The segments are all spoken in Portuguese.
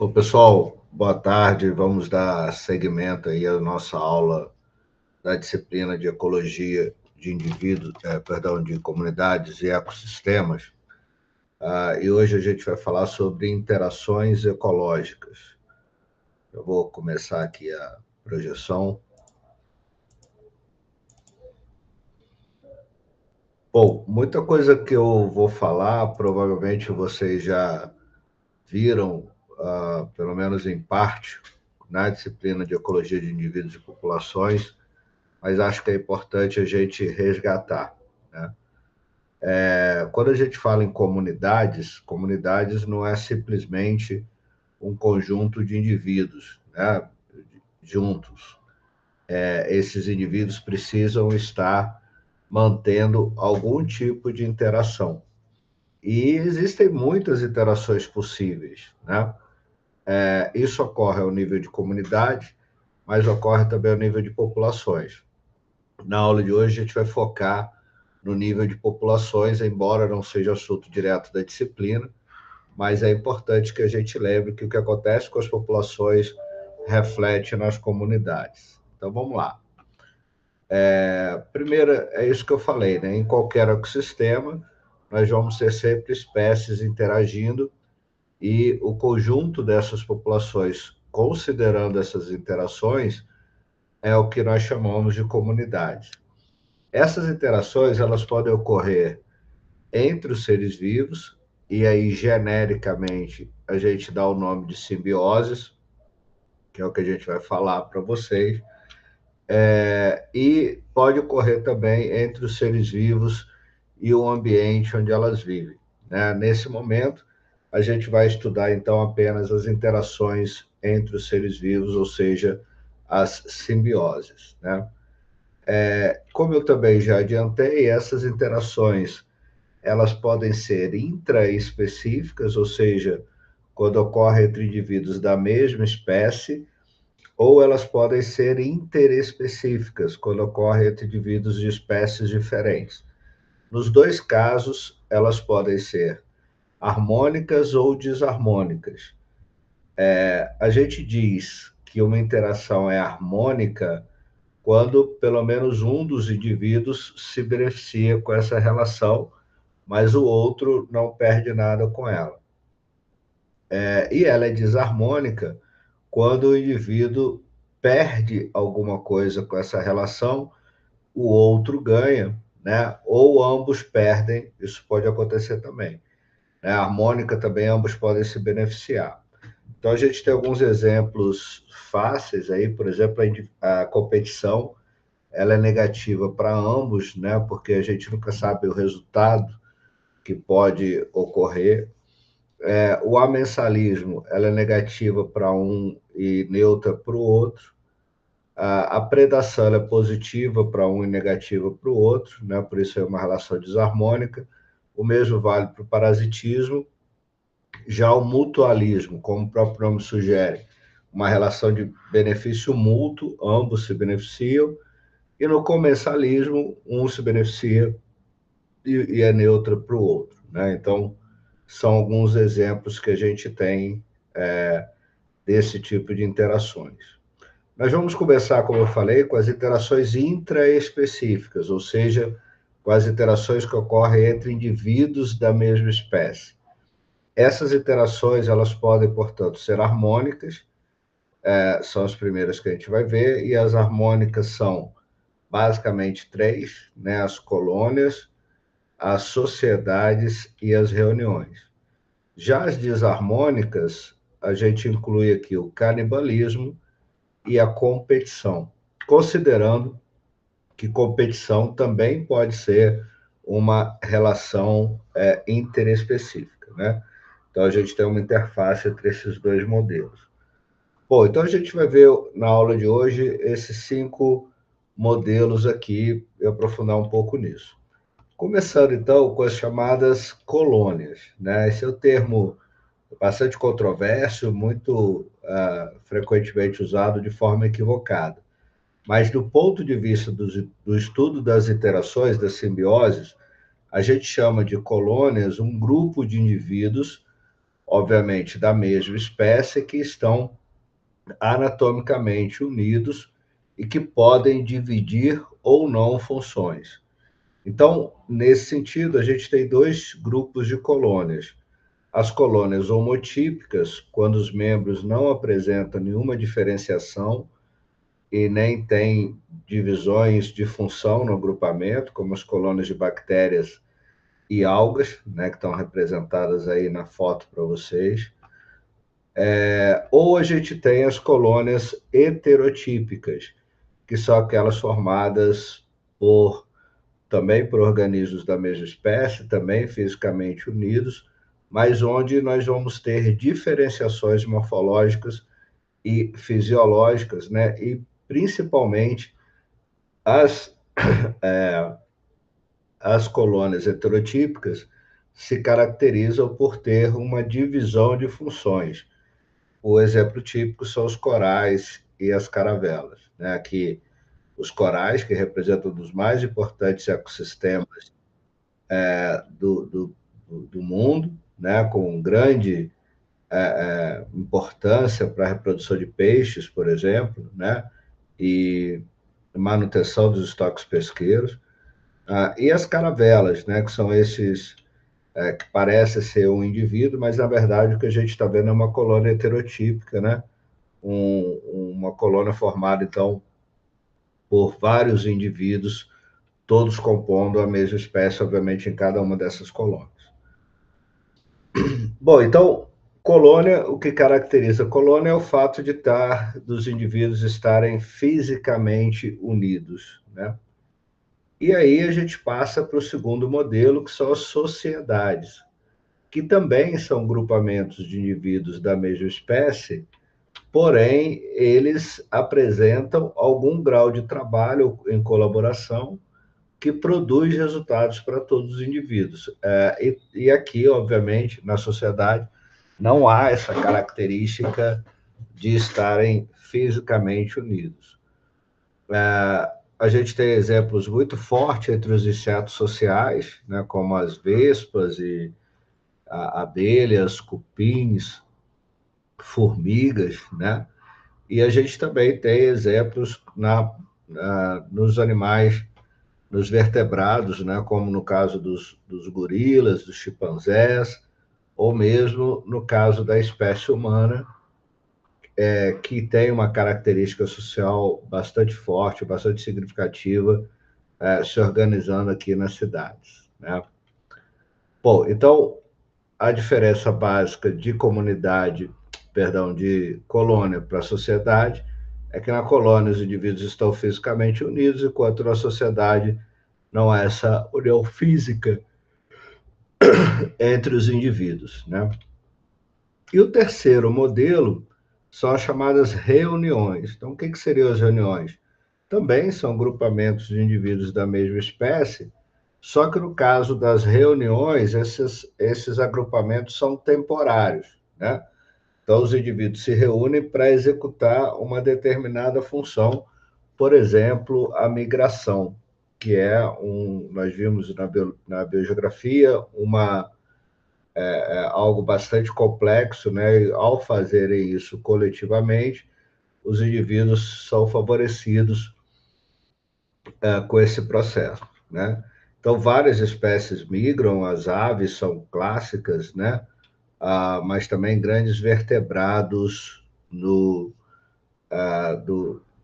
Bom, pessoal, boa tarde. Vamos dar seguimento aí à nossa aula da disciplina de ecologia de indivíduos, de comunidades e ecossistemas. E hoje a gente vai falar sobre interações ecológicas. Eu vou começar aqui a projeção. Bom, muita coisa que eu vou falar, provavelmente vocês já viram, pelo menos em parte, na disciplina de ecologia de indivíduos e populações, mas acho que é importante a gente resgatar, né? Quando a gente fala em comunidades, comunidades não é simplesmente um conjunto de indivíduos, né, juntos. Esses indivíduos precisam estar mantendo algum tipo de interação. E existem muitas interações possíveis, né? Isso ocorre ao nível de comunidade, mas ocorre também ao nível de populações. Na aula de hoje, a gente vai focar no nível de populações, embora não seja assunto direto da disciplina, mas é importante que a gente lembre que o que acontece com as populações reflete nas comunidades. Então, vamos lá. Primeiro, é isso que eu falei, né? Em qualquer ecossistema, nós vamos ter sempre espécies interagindo e o conjunto dessas populações, considerando essas interações, é o que nós chamamos de comunidade. Essas interações elas podem ocorrer entre os seres vivos, e aí genericamente a gente dá o nome de simbioses, que é o que a gente vai falar para vocês, e pode ocorrer também entre os seres vivos e o ambiente onde elas vivem, né? Nesse momento, a gente vai estudar então apenas as interações entre os seres vivos, ou seja, as simbioses, né? Como eu também já adiantei, essas interações elas podem ser intraespecíficas, ou seja, quando ocorre entre indivíduos da mesma espécie, ou elas podem ser interespecíficas, quando ocorre entre indivíduos de espécies diferentes. Nos dois casos, elas podem ser harmônicas ou desarmônicas. A gente diz que uma interação é harmônica quando pelo menos um dos indivíduos se beneficia com essa relação, mas o outro não perde nada com ela. E ela é desarmônica quando o indivíduo perde alguma coisa com essa relação, o outro ganha, né? Ou ambos perdem, isso pode acontecer também. Né? A harmônica também, ambos podem se beneficiar. Então, a gente tem alguns exemplos fáceis aí, por exemplo, a competição, ela é negativa para ambos, né? Porque a gente nunca sabe o resultado que pode ocorrer. O amensalismo, ela é negativa para um e neutra para o outro. A predação ela é positiva para um e negativa para o outro, né? Por isso é uma relação desarmônica. O mesmo vale para o parasitismo. Já o mutualismo, como o próprio nome sugere, uma relação de benefício mútuo, ambos se beneficiam. E no comensalismo, um se beneficia e é neutro para o outro, né? Então, são alguns exemplos que a gente tem desse tipo de interações. Nós vamos começar, como eu falei, com as interações intraespecíficas, ou seja, com as interações que ocorrem entre indivíduos da mesma espécie. Essas interações, elas podem, portanto, ser harmônicas, são as primeiras que a gente vai ver, e as harmônicas são basicamente três, né? As colônias, as sociedades e as reuniões. Já as desarmônicas, a gente inclui aqui o canibalismo e a competição, considerando que competição também pode ser uma relação interespecífica, né? Então, a gente tem uma interface entre esses dois modelos. Bom, então a gente vai ver na aula de hoje esses 5 modelos aqui e aprofundar um pouco nisso. Começando, então, com as chamadas colônias, né? Esse é o termo bastante controverso, muito frequentemente usado de forma equivocada. Mas, do ponto de vista do estudo das interações, das simbioses, a gente chama de colônias um grupo de indivíduos obviamente, da mesma espécie, que estão anatomicamente unidos e que podem dividir ou não funções. Então, nesse sentido, a gente tem dois grupos de colônias. As colônias homotípicas, quando os membros não apresentam nenhuma diferenciação e nem têm divisões de função no agrupamento, como as colônias de bactérias e algas, né, que estão representadas aí na foto para vocês. Ou a gente tem as colônias heterotípicas, que são aquelas formadas também por organismos da mesma espécie, também fisicamente unidos, mas onde nós vamos ter diferenciações morfológicas e fisiológicas, né? E principalmente as, as colônias heterotípicas se caracterizam por ter uma divisão de funções. O exemplo típico são os corais e as caravelas, né? Aqui, os corais, que representam um dos mais importantes ecossistemas do mundo, né? Com grande importância para a reprodução de peixes, por exemplo, né? E manutenção dos estoques pesqueiros. E as caravelas, né? Que são esses que parece ser um indivíduo, mas na verdade o que a gente está vendo é uma colônia heterotípica, né? Uma colônia formada, então, por vários indivíduos, todos compondo a mesma espécie, obviamente, em cada uma dessas colônias. Bom, então, colônia, o que caracteriza a colônia é o fato dos indivíduos estarem fisicamente unidos, né? E aí a gente passa para o segundo modelo, que são as sociedades, que também são grupamentos de indivíduos da mesma espécie, porém, eles apresentam algum grau de trabalho em colaboração que produz resultados para todos os indivíduos. E aqui, obviamente, na sociedade, não há essa característica de estarem fisicamente unidos. A gente tem exemplos muito fortes entre os insetos sociais, né, como as vespas e abelhas, cupins, formigas, né? E a gente também tem exemplos nos animais, nos vertebrados, né? Como no caso dos gorilas, dos chimpanzés, ou mesmo no caso da espécie humana, que tem uma característica social bastante forte, bastante significativa, se organizando aqui nas cidades, né? Bom, então, a diferença básica de comunidade, perdão, de colônia para sociedade, é que na colônia os indivíduos estão fisicamente unidos, enquanto na sociedade não há essa união física entre os indivíduos, né? E o terceiro modelo são as chamadas reuniões. Então, o que seriam as reuniões? Também são grupamentos de indivíduos da mesma espécie, só que no caso das reuniões, esses agrupamentos são temporários, né? Então, os indivíduos se reúnem para executar uma determinada função, por exemplo, a migração, que é nós vimos na biogeografia, algo bastante complexo, né? E ao fazerem isso coletivamente, os indivíduos são favorecidos com esse processo, né? Então, várias espécies migram, as aves são clássicas, né? Mas também grandes vertebrados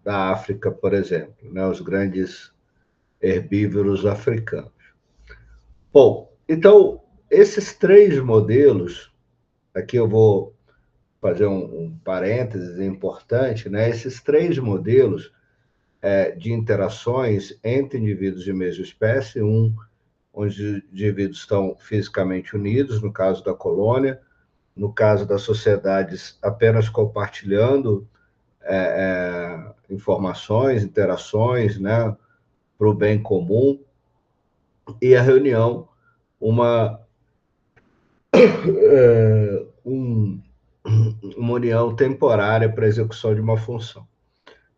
da África, por exemplo, né? Os grandes herbívoros africanos. Bom, então, esses três modelos, aqui eu vou fazer um parênteses importante, né? Esses três modelos de interações entre indivíduos de mesma espécie, onde os indivíduos estão fisicamente unidos, no caso da colônia, no caso das sociedades, apenas compartilhando informações, interações, né, para o bem comum, e a reunião, uma união temporária para a execução de uma função.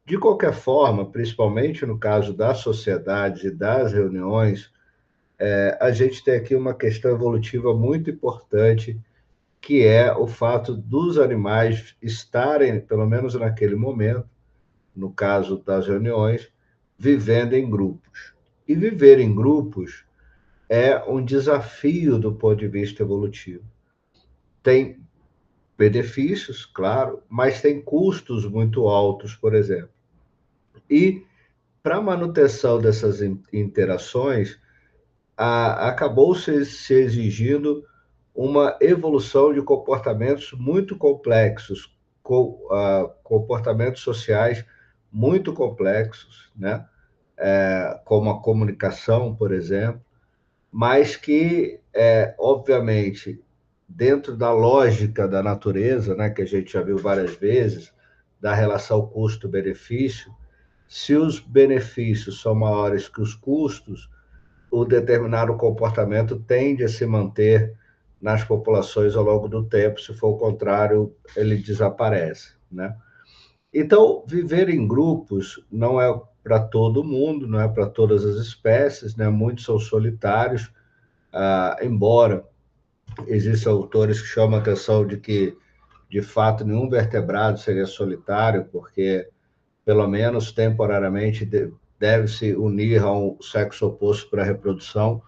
De qualquer forma, principalmente no caso das sociedades e das reuniões, a gente tem aqui uma questão evolutiva muito importante que é o fato dos animais estarem, pelo menos naquele momento, no caso das reuniões, vivendo em grupos. E viver em grupos é um desafio do ponto de vista evolutivo. Tem benefícios, claro, mas tem custos muito altos, por exemplo. E para a manutenção dessas interações, acabou se exigindo uma evolução de comportamentos muito complexos, comportamentos sociais muito complexos, né? Como a comunicação, por exemplo, mas que, obviamente, dentro da lógica da natureza, né, que a gente já viu várias vezes, da relação custo-benefício, se os benefícios são maiores que os custos, o determinado comportamento tende a se manter nas populações ao longo do tempo, se for o contrário, ele desaparece, né? Então, viver em grupos não é para todo mundo, não é para todas as espécies, né? Muitos são solitários, embora existam autores que chamam a atenção de que, de fato, nenhum vertebrado seria solitário, porque, pelo menos temporariamente, deve se unir a um sexo oposto para a reprodução,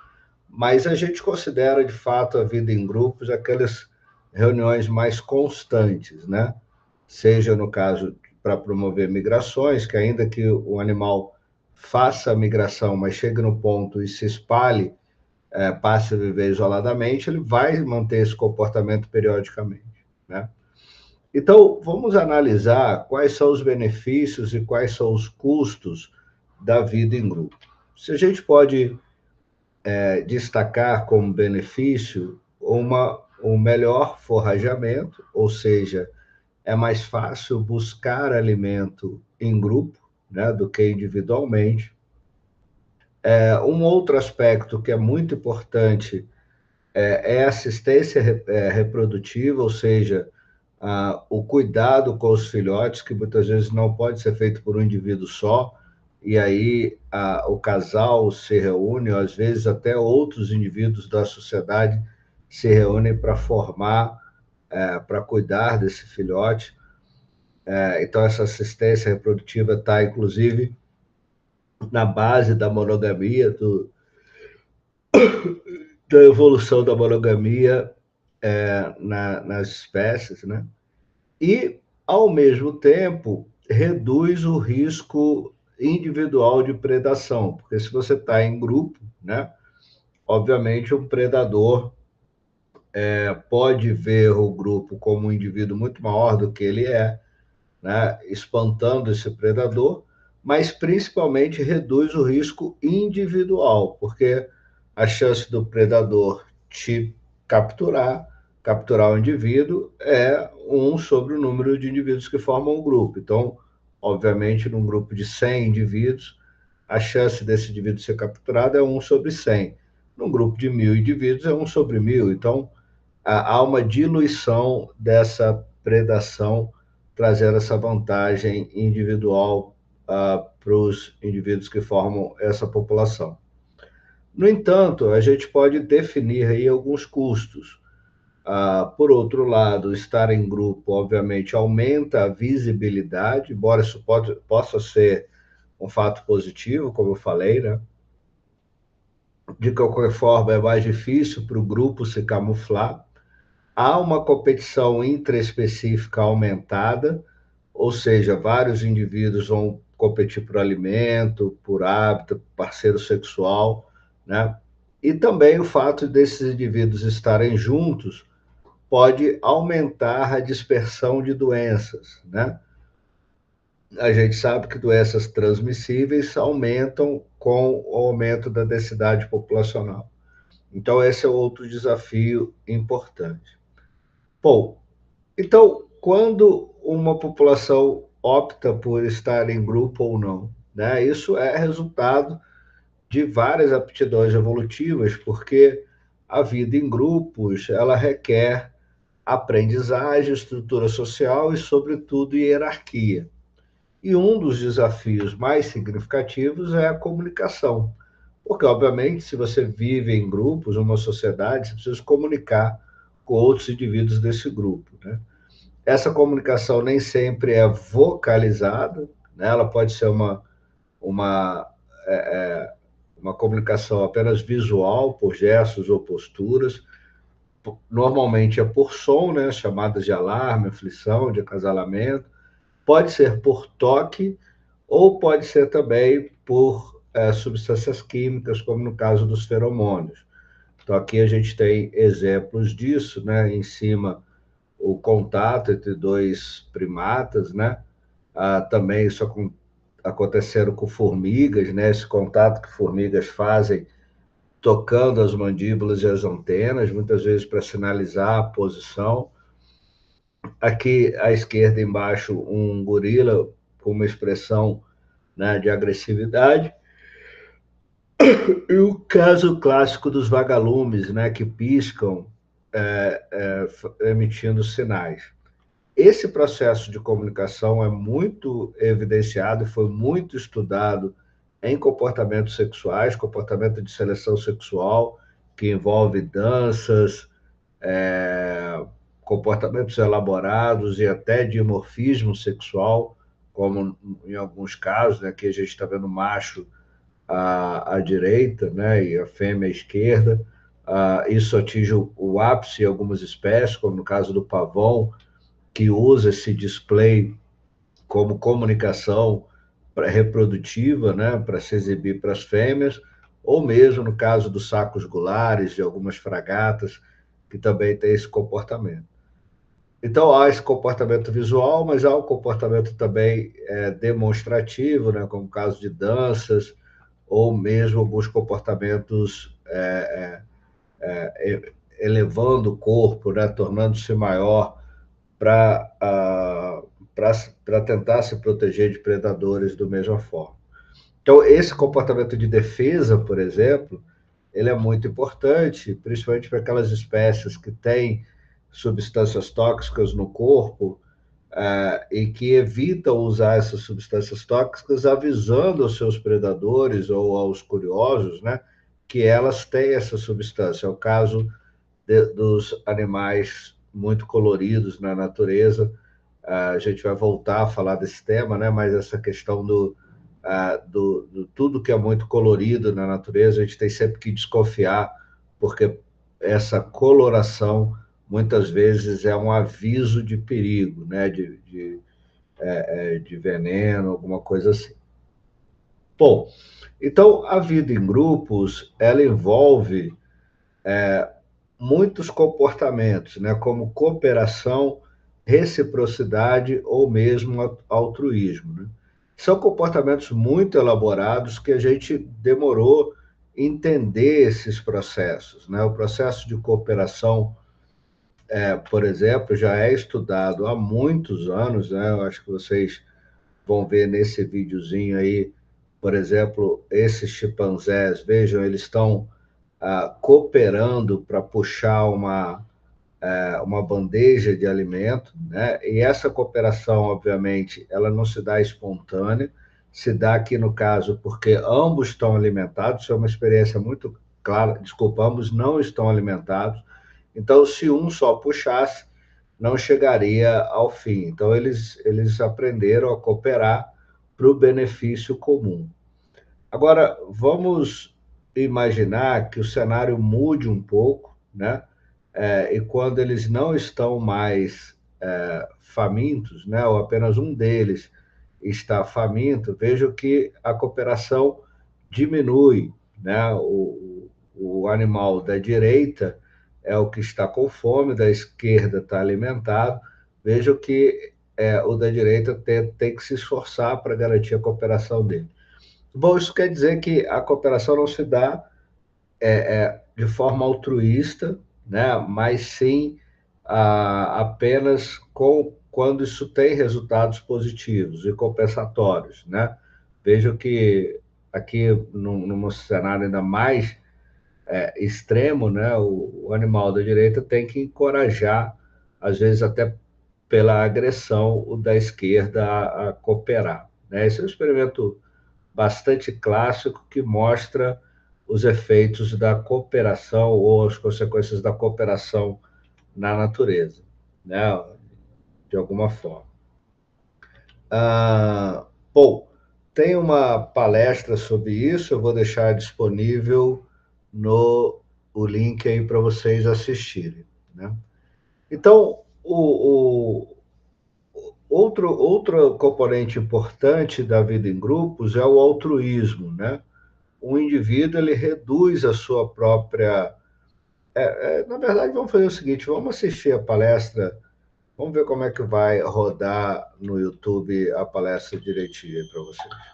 mas a gente considera, de fato, a vida em grupos aquelas reuniões mais constantes, né? Seja no caso para promover migrações, que ainda que o animal faça a migração, mas chegue no ponto e se espalhe, passe a viver isoladamente, ele vai manter esse comportamento periodicamente, né? Então, vamos analisar quais são os benefícios e quais são os custos da vida em grupo. Se a gente pode destacar como benefício um melhor forrageamento, ou seja, é mais fácil buscar alimento em grupo, né, do que individualmente. Um outro aspecto que é muito importante é a assistência reprodutiva, ou seja, o cuidado com os filhotes, que muitas vezes não pode ser feito por um indivíduo só, e aí o casal se reúne, ou às vezes até outros indivíduos da sociedade se reúnem para formar, para cuidar desse filhote. Então, essa assistência reprodutiva está, inclusive, na base da monogamia, da evolução da monogamia nas espécies, né? E, ao mesmo tempo, reduz o risco individual de predação, porque se você está em grupo, né, obviamente um predador pode ver o grupo como um indivíduo muito maior do que ele é, né, espantando esse predador, mas principalmente reduz o risco individual, porque a chance do predador te capturar o indivíduo, é 1 sobre o número de indivíduos que formam o grupo. Então, obviamente, num grupo de 100 indivíduos, a chance desse indivíduo ser capturado é 1 sobre 100. Num grupo de 1.000 indivíduos, é 1 sobre 1.000. Então, há uma diluição dessa predação, trazendo essa vantagem individual para os indivíduos que formam essa população. No entanto, a gente pode definir aí alguns custos. Por outro lado, estar em grupo, obviamente, aumenta a visibilidade, embora isso possa ser um fato positivo, como eu falei, né? De qualquer forma, é mais difícil para o grupo se camuflar. Há uma competição intraespecífica aumentada, ou seja, vários indivíduos vão competir por alimento, por hábito, parceiro sexual, né? E também o fato desses indivíduos estarem juntos pode aumentar a dispersão de doenças, né? A gente sabe que doenças transmissíveis aumentam com o aumento da densidade populacional. Então, esse é outro desafio importante. Bom, então, quando uma população opta por estar em grupo ou não, né? Isso é resultado de várias aptidões evolutivas, porque a vida em grupos, ela requer aprendizagem, estrutura social e, sobretudo, hierarquia. E um dos desafios mais significativos é a comunicação, porque, obviamente, se você vive em grupos, uma sociedade, você precisa comunicar com outros indivíduos desse grupo, né? Essa comunicação nem sempre é vocalizada, né? Ela pode ser uma, é, é, uma comunicação apenas visual, por gestos ou posturas. Normalmente é por som, né? Chamadas de alarme, aflição, de acasalamento. Pode ser por toque ou pode ser também por substâncias químicas, como no caso dos feromônios. Então, aqui a gente tem exemplos disso, né? Em cima, o contato entre dois primatas, né? Também isso aconteceram com formigas, né? Esse contato que formigas fazem tocando as mandíbulas e as antenas, muitas vezes para sinalizar a posição. Aqui à esquerda embaixo, um gorila com uma expressão, né, de agressividade. E o caso clássico dos vagalumes, né, que piscam, emitindo sinais. Esse processo de comunicação é muito evidenciado e foi muito estudado em comportamentos sexuais, comportamento de seleção sexual, que envolve danças, é, comportamentos elaborados e até dimorfismo sexual, como em alguns casos, né, que a gente está vendo macho à direita, né, e a fêmea à esquerda. Isso atinge o ápice em algumas espécies, como no caso do pavão, que usa esse display como comunicação reprodutiva, né, para se exibir para as fêmeas, ou mesmo no caso dos sacos gulares de algumas fragatas, que também tem esse comportamento. Então, há esse comportamento visual, mas há o comportamento também demonstrativo, né, como o caso de danças, ou mesmo alguns comportamentos elevando o corpo, né, tornando-se maior para tentar se proteger de predadores da mesma forma. Então, esse comportamento de defesa, por exemplo, ele é muito importante, principalmente para aquelas espécies que têm substâncias tóxicas no corpo, e que evitam usar essas substâncias tóxicas, avisando aos seus predadores ou aos curiosos, né, que elas têm essa substância. É o caso dos animais muito coloridos na natureza. A gente vai voltar a falar desse tema, né, mas essa questão do tudo que é muito colorido na natureza, a gente tem sempre que desconfiar, porque essa coloração muitas vezes é um aviso de perigo, né, de veneno, alguma coisa assim. Bom, então a vida em grupos, ela envolve muitos comportamentos, né, como cooperação, reciprocidade ou mesmo altruísmo, né? São comportamentos muito elaborados que a gente demorou entender esses processos, né? O processo de cooperação, por exemplo, já é estudado há muitos anos, né? Eu acho que vocês vão ver nesse videozinho aí, por exemplo, esses chimpanzés, vejam, eles estão cooperando para puxar uma bandeja de alimento, né? E essa cooperação, obviamente, ela não se dá espontânea, se dá aqui no caso porque ambos estão alimentados, isso é uma experiência muito clara, desculpa, ambos não estão alimentados, então se um só puxasse, não chegaria ao fim. Então eles aprenderam a cooperar para o benefício comum. Agora, vamos imaginar que o cenário mude um pouco, né? E quando eles não estão mais famintos, né? Ou apenas um deles está faminto, vejo que a cooperação diminui, né? O animal da direita é o que está com fome, da esquerda está alimentado. Vejo que o da direita tem que se esforçar para garantir a cooperação dele. Bom, isso quer dizer que a cooperação não se dá de forma altruísta, né? Mas sim apenas quando isso tem resultados positivos e compensatórios, né? Vejo que aqui, num cenário ainda mais extremo, né? O animal da direita tem que encorajar, às vezes até pela agressão, o da esquerda a cooperar, né? Esse é um experimento bastante clássico que mostra os efeitos da cooperação ou as consequências da cooperação na natureza, né? De alguma forma. Bom, tem uma palestra sobre isso, eu vou deixar disponível no o link aí para vocês assistirem, né? Então, outro componente importante da vida em grupos é o altruísmo, né? O indivíduo ele reduz a sua própria. Na verdade, vamos fazer o seguinte: vamos assistir a palestra, vamos ver como é que vai rodar no YouTube a palestra direitinho para vocês.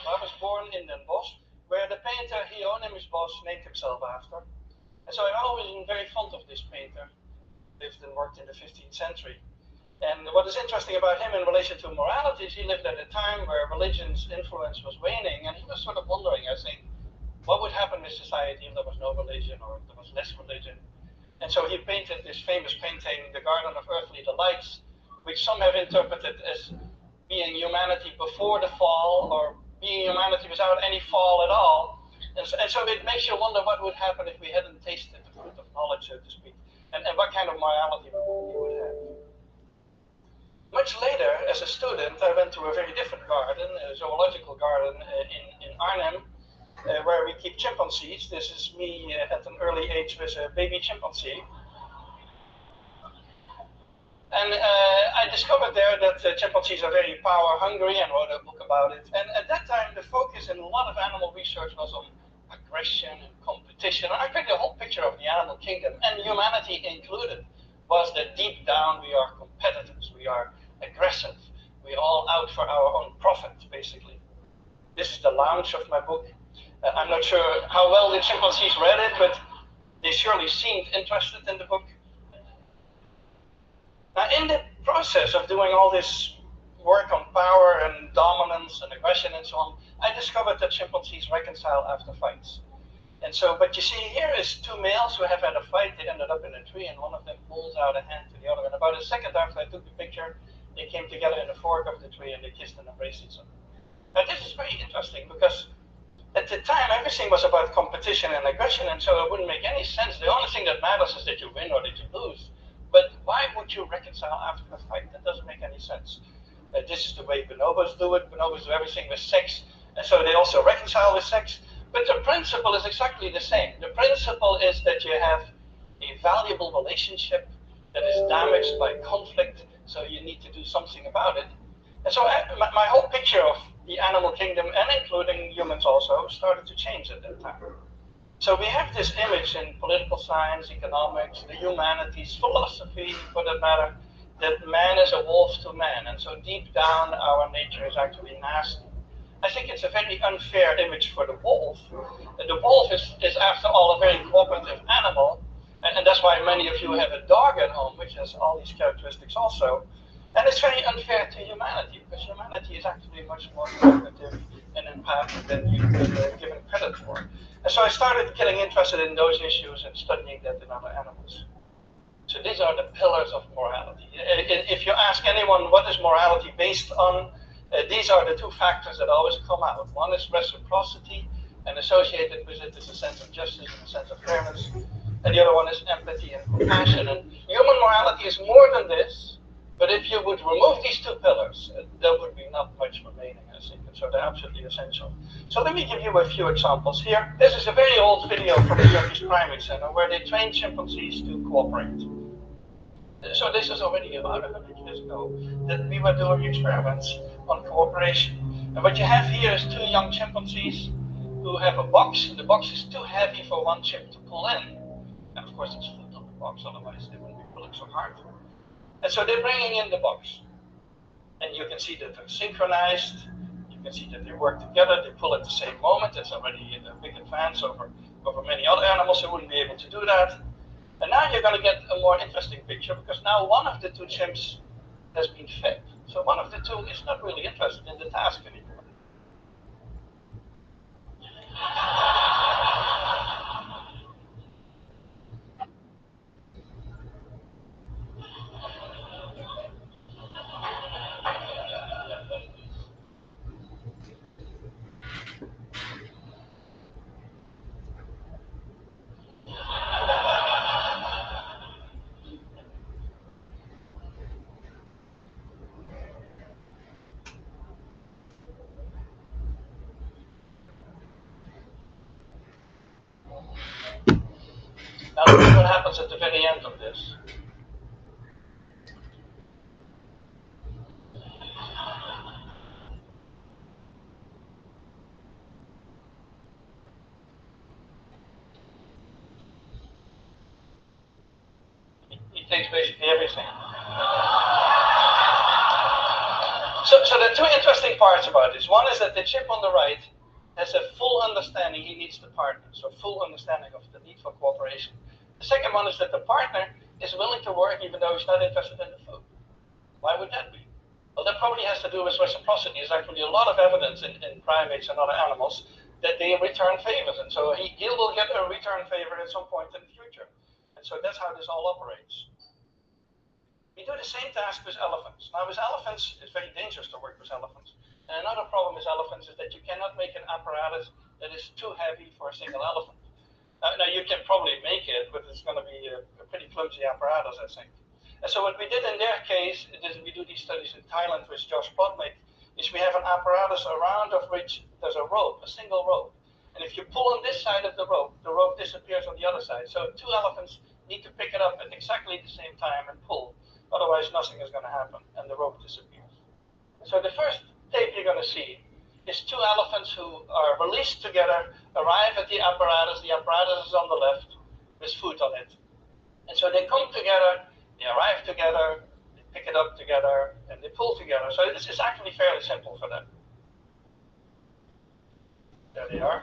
I was born in Den Bosch, where the painter Hieronymus Bosch named himself after. And so I've always been very fond of this painter. Lived and worked in the 15th century. And what is interesting about him in relation to morality is he lived at a time where religion's influence was waning, and he was sort of wondering, I think, what would happen in society if there was no religion or if there was less religion. And so he painted this famous painting, The Garden of Earthly Delights, which some have interpreted as being humanity before the fall, or being humanity without any fall at all. And so it makes you wonder what would happen if we hadn't tasted the fruit of knowledge, so to speak, and what kind of morality we would have. Much later, as a student, I went to a very different garden, a zoological garden in Arnhem, where we keep chimpanzees. This is me at an early age with a baby chimpanzee. And I discovered there that chimpanzees are very power hungry, and wrote a book about it. And at that time, the focus in a lot of animal research was on aggression and competition. And I created a whole picture of the animal kingdom, and humanity included, was that deep down we are competitors, we are aggressive, we're all out for our own profit, basically. This is the launch of my book. I'm not sure how well the chimpanzees read it, but they surely seemed interested in the book. Now, in the process of doing all this work on power and dominance and aggression and so on, I discovered that chimpanzees reconcile after fights. And so, what you see here is two males who have had a fight. They ended up in a tree, and one of them pulls out a hand to the other. And about a second after I took the picture, they came together in the fork of the tree and they kissed and embraced each other. Now, this is very interesting because at the time, everything was about competition and aggression, and so it wouldn't make any sense. The only thing that matters is that you win or that you lose. But why would you reconcile after a fight? That doesn't make any sense. This is the way bonobos do it. Bonobos do everything with sex, and so they also reconcile with sex. But the principle is exactly the same. The principle is that you have a valuable relationship that is damaged by conflict, so you need to do something about it. And so my whole picture of the animal kingdom, and including humans also, started to change at that time. So we have this image in political science, economics, the humanities, philosophy for that matter, that man is a wolf to man. And so deep down, our nature is actually nasty. I think it's a very unfair image for the wolf. The wolf is after all, a very cooperative animal. And that's why many of you have a dog at home, which has all these characteristics also. And it's very unfair to humanity, because humanity is actually much more cooperative and empathic than you've been given credit for. And so I started getting interested in those issues and studying that in other animals. So these are the pillars of morality. If you ask anyone what is morality based on, these are the two factors that always come out. One is reciprocity, and associated with it is a sense of justice and a sense of fairness. And the other one is empathy and compassion. And human morality is more than this, but if you would remove these two pillars, there would be not much remaining, I think. And so they're absolutely essential. So let me give you a few examples here. This is a very old video from the Turkish Primate Center where they train chimpanzees to cooperate. So this is already about 100 years ago that we were doing experiments on cooperation. And what you have here is two young chimpanzees who have a box. The box is too heavy for one chimp to pull in. And of course, it's food on the box, otherwise they wouldn't be pulling so hard. And so they're bringing in the box. And you can see that they're synchronized. You can see that they work together. They pull at the same moment. That's already a big advance over many other animals who wouldn't be able to do that. And now you're going to get a more interesting picture, because now one of the two chimps has been fed. So one of the two is not really interested in the task anymore. happens at the very end of this. He takes basically everything. So there are two interesting parts about this. One is that the chimp on the right has a full understanding he needs the partner, so full understanding of the need for cooperation. The second one is that the partner is willing to work even though he's not interested in the food. Why would that be? Well, that probably has to do with reciprocity. There's actually a lot of evidence in primates and other animals that they return favors, and so he will get a return favor at some point in the future. And so that's how this all operates. We do the same task with elephants. Now, with elephants, it's very dangerous to work with elephants. And another problem with elephants is that you cannot make an apparatus that is too heavy for a single elephant. Now you can probably make it, but it's going to be a pretty clumsy apparatus, I think. And so what we did in their case, is we do these studies in Thailand with Josh Plotnick, is we have an apparatus around of which there's a rope, a single rope. And if you pull on this side of the rope disappears on the other side. So two elephants need to pick it up at exactly the same time and pull. Otherwise, nothing is going to happen, and the rope disappears. So the first tape you're going to see is two elephants who are released together, arrive at the apparatus is on the left, with food on it. And so they come together, they arrive together, they pick it up together, and they pull together. So this is actually fairly simple for them. There they are.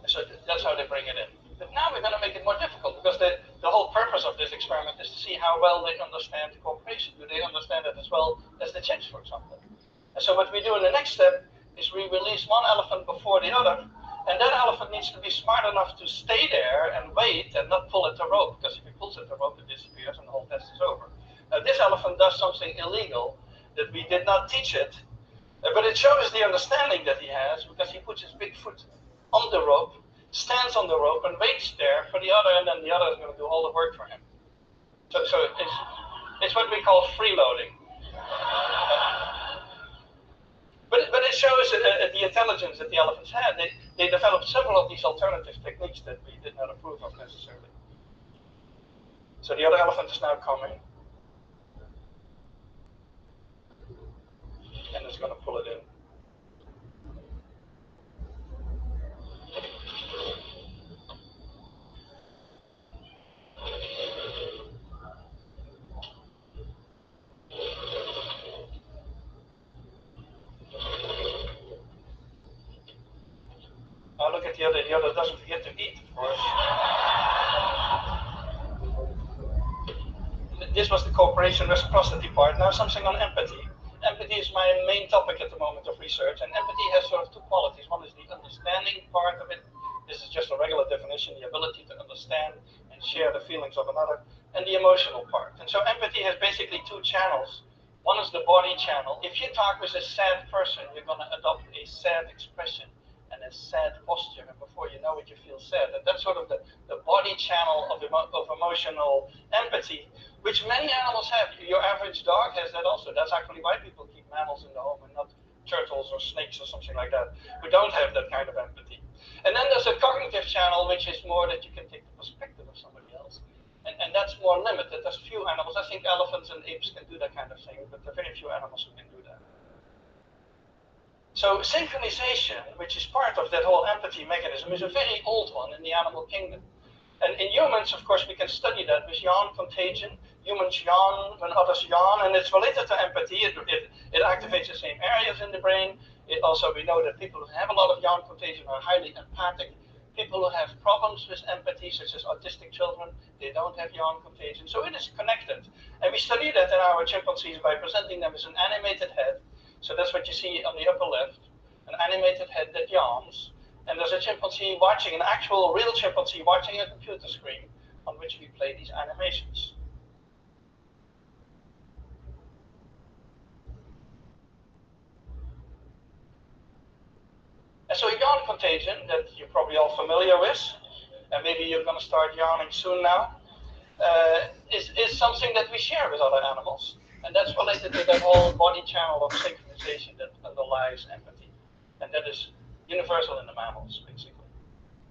So that's how they bring it in. But now we're going to make it more difficult, because the whole purpose of this experiment is to see how well they understand cooperation. Do they understand it as well as the chimps, for example? And so what we do in the next step is we release one elephant before the other, and that elephant needs to be smart enough to stay there and wait and not pull at the rope, because if he pulls at the rope, it disappears and the whole test is over. Now, this elephant does something illegal that we did not teach it, but it shows the understanding that he has, because he puts his big foot on the rope, stands on the rope, and waits there for the other, and then the other is going to do all the work for him. So it's what we call freeloading. But it shows the intelligence that the elephants had. They developed several of these alternative techniques that we did not approve of necessarily. So the other elephant is now coming. And it's going to pull it in. Now look at the other. The other doesn't forget to eat, of course. This was the cooperation reciprocity part. Now something on empathy. Empathy is my main topic at the moment of research, and empathy has sort of two qualities. One is the understanding part of it. This is just a regular definition, the ability to understand and share the feelings of another, and the emotional part. And so empathy has basically two channels. One is the body channel. If you talk with a sad person, you're going to adopt a sad expression and a sad posture, and before you know it, you feel sad. And that's sort of the body channel of emotional empathy, which many animals have. Your average dog has that also. That's actually why people keep mammals in the home and not turtles or snakes or something like that, who don't have that kind of empathy. And then there's a cognitive channel, which is more that you can take the perspective of somebody else. And that's more limited. There's few animals. I think elephants and apes can do that kind of thing, but there are very few animals who can do that. So synchronization, which is part of that whole empathy mechanism, is a very old one in the animal kingdom. And in humans, of course, we can study that with yawn contagion. Humans yawn when others yawn, and it's related to empathy. It activates the same areas in the brain. Also, we know that people who have a lot of yawn contagion are highly empathic. People who have problems with empathy, such as autistic children, they don't have yawn contagion. So it is connected. And we study that in our chimpanzees by presenting them as an animated head. So that's what you see on the upper left, an animated head that yawns. And there's a chimpanzee watching, an actual real chimpanzee watching a computer screen on which we play these animations. And so yawn contagion, that you're probably all familiar with, and maybe you're going to start yawning soon now, is something that we share with other animals. And that's related to that whole body channel of synchronization that underlies empathy. And that is universal in the mammals, basically.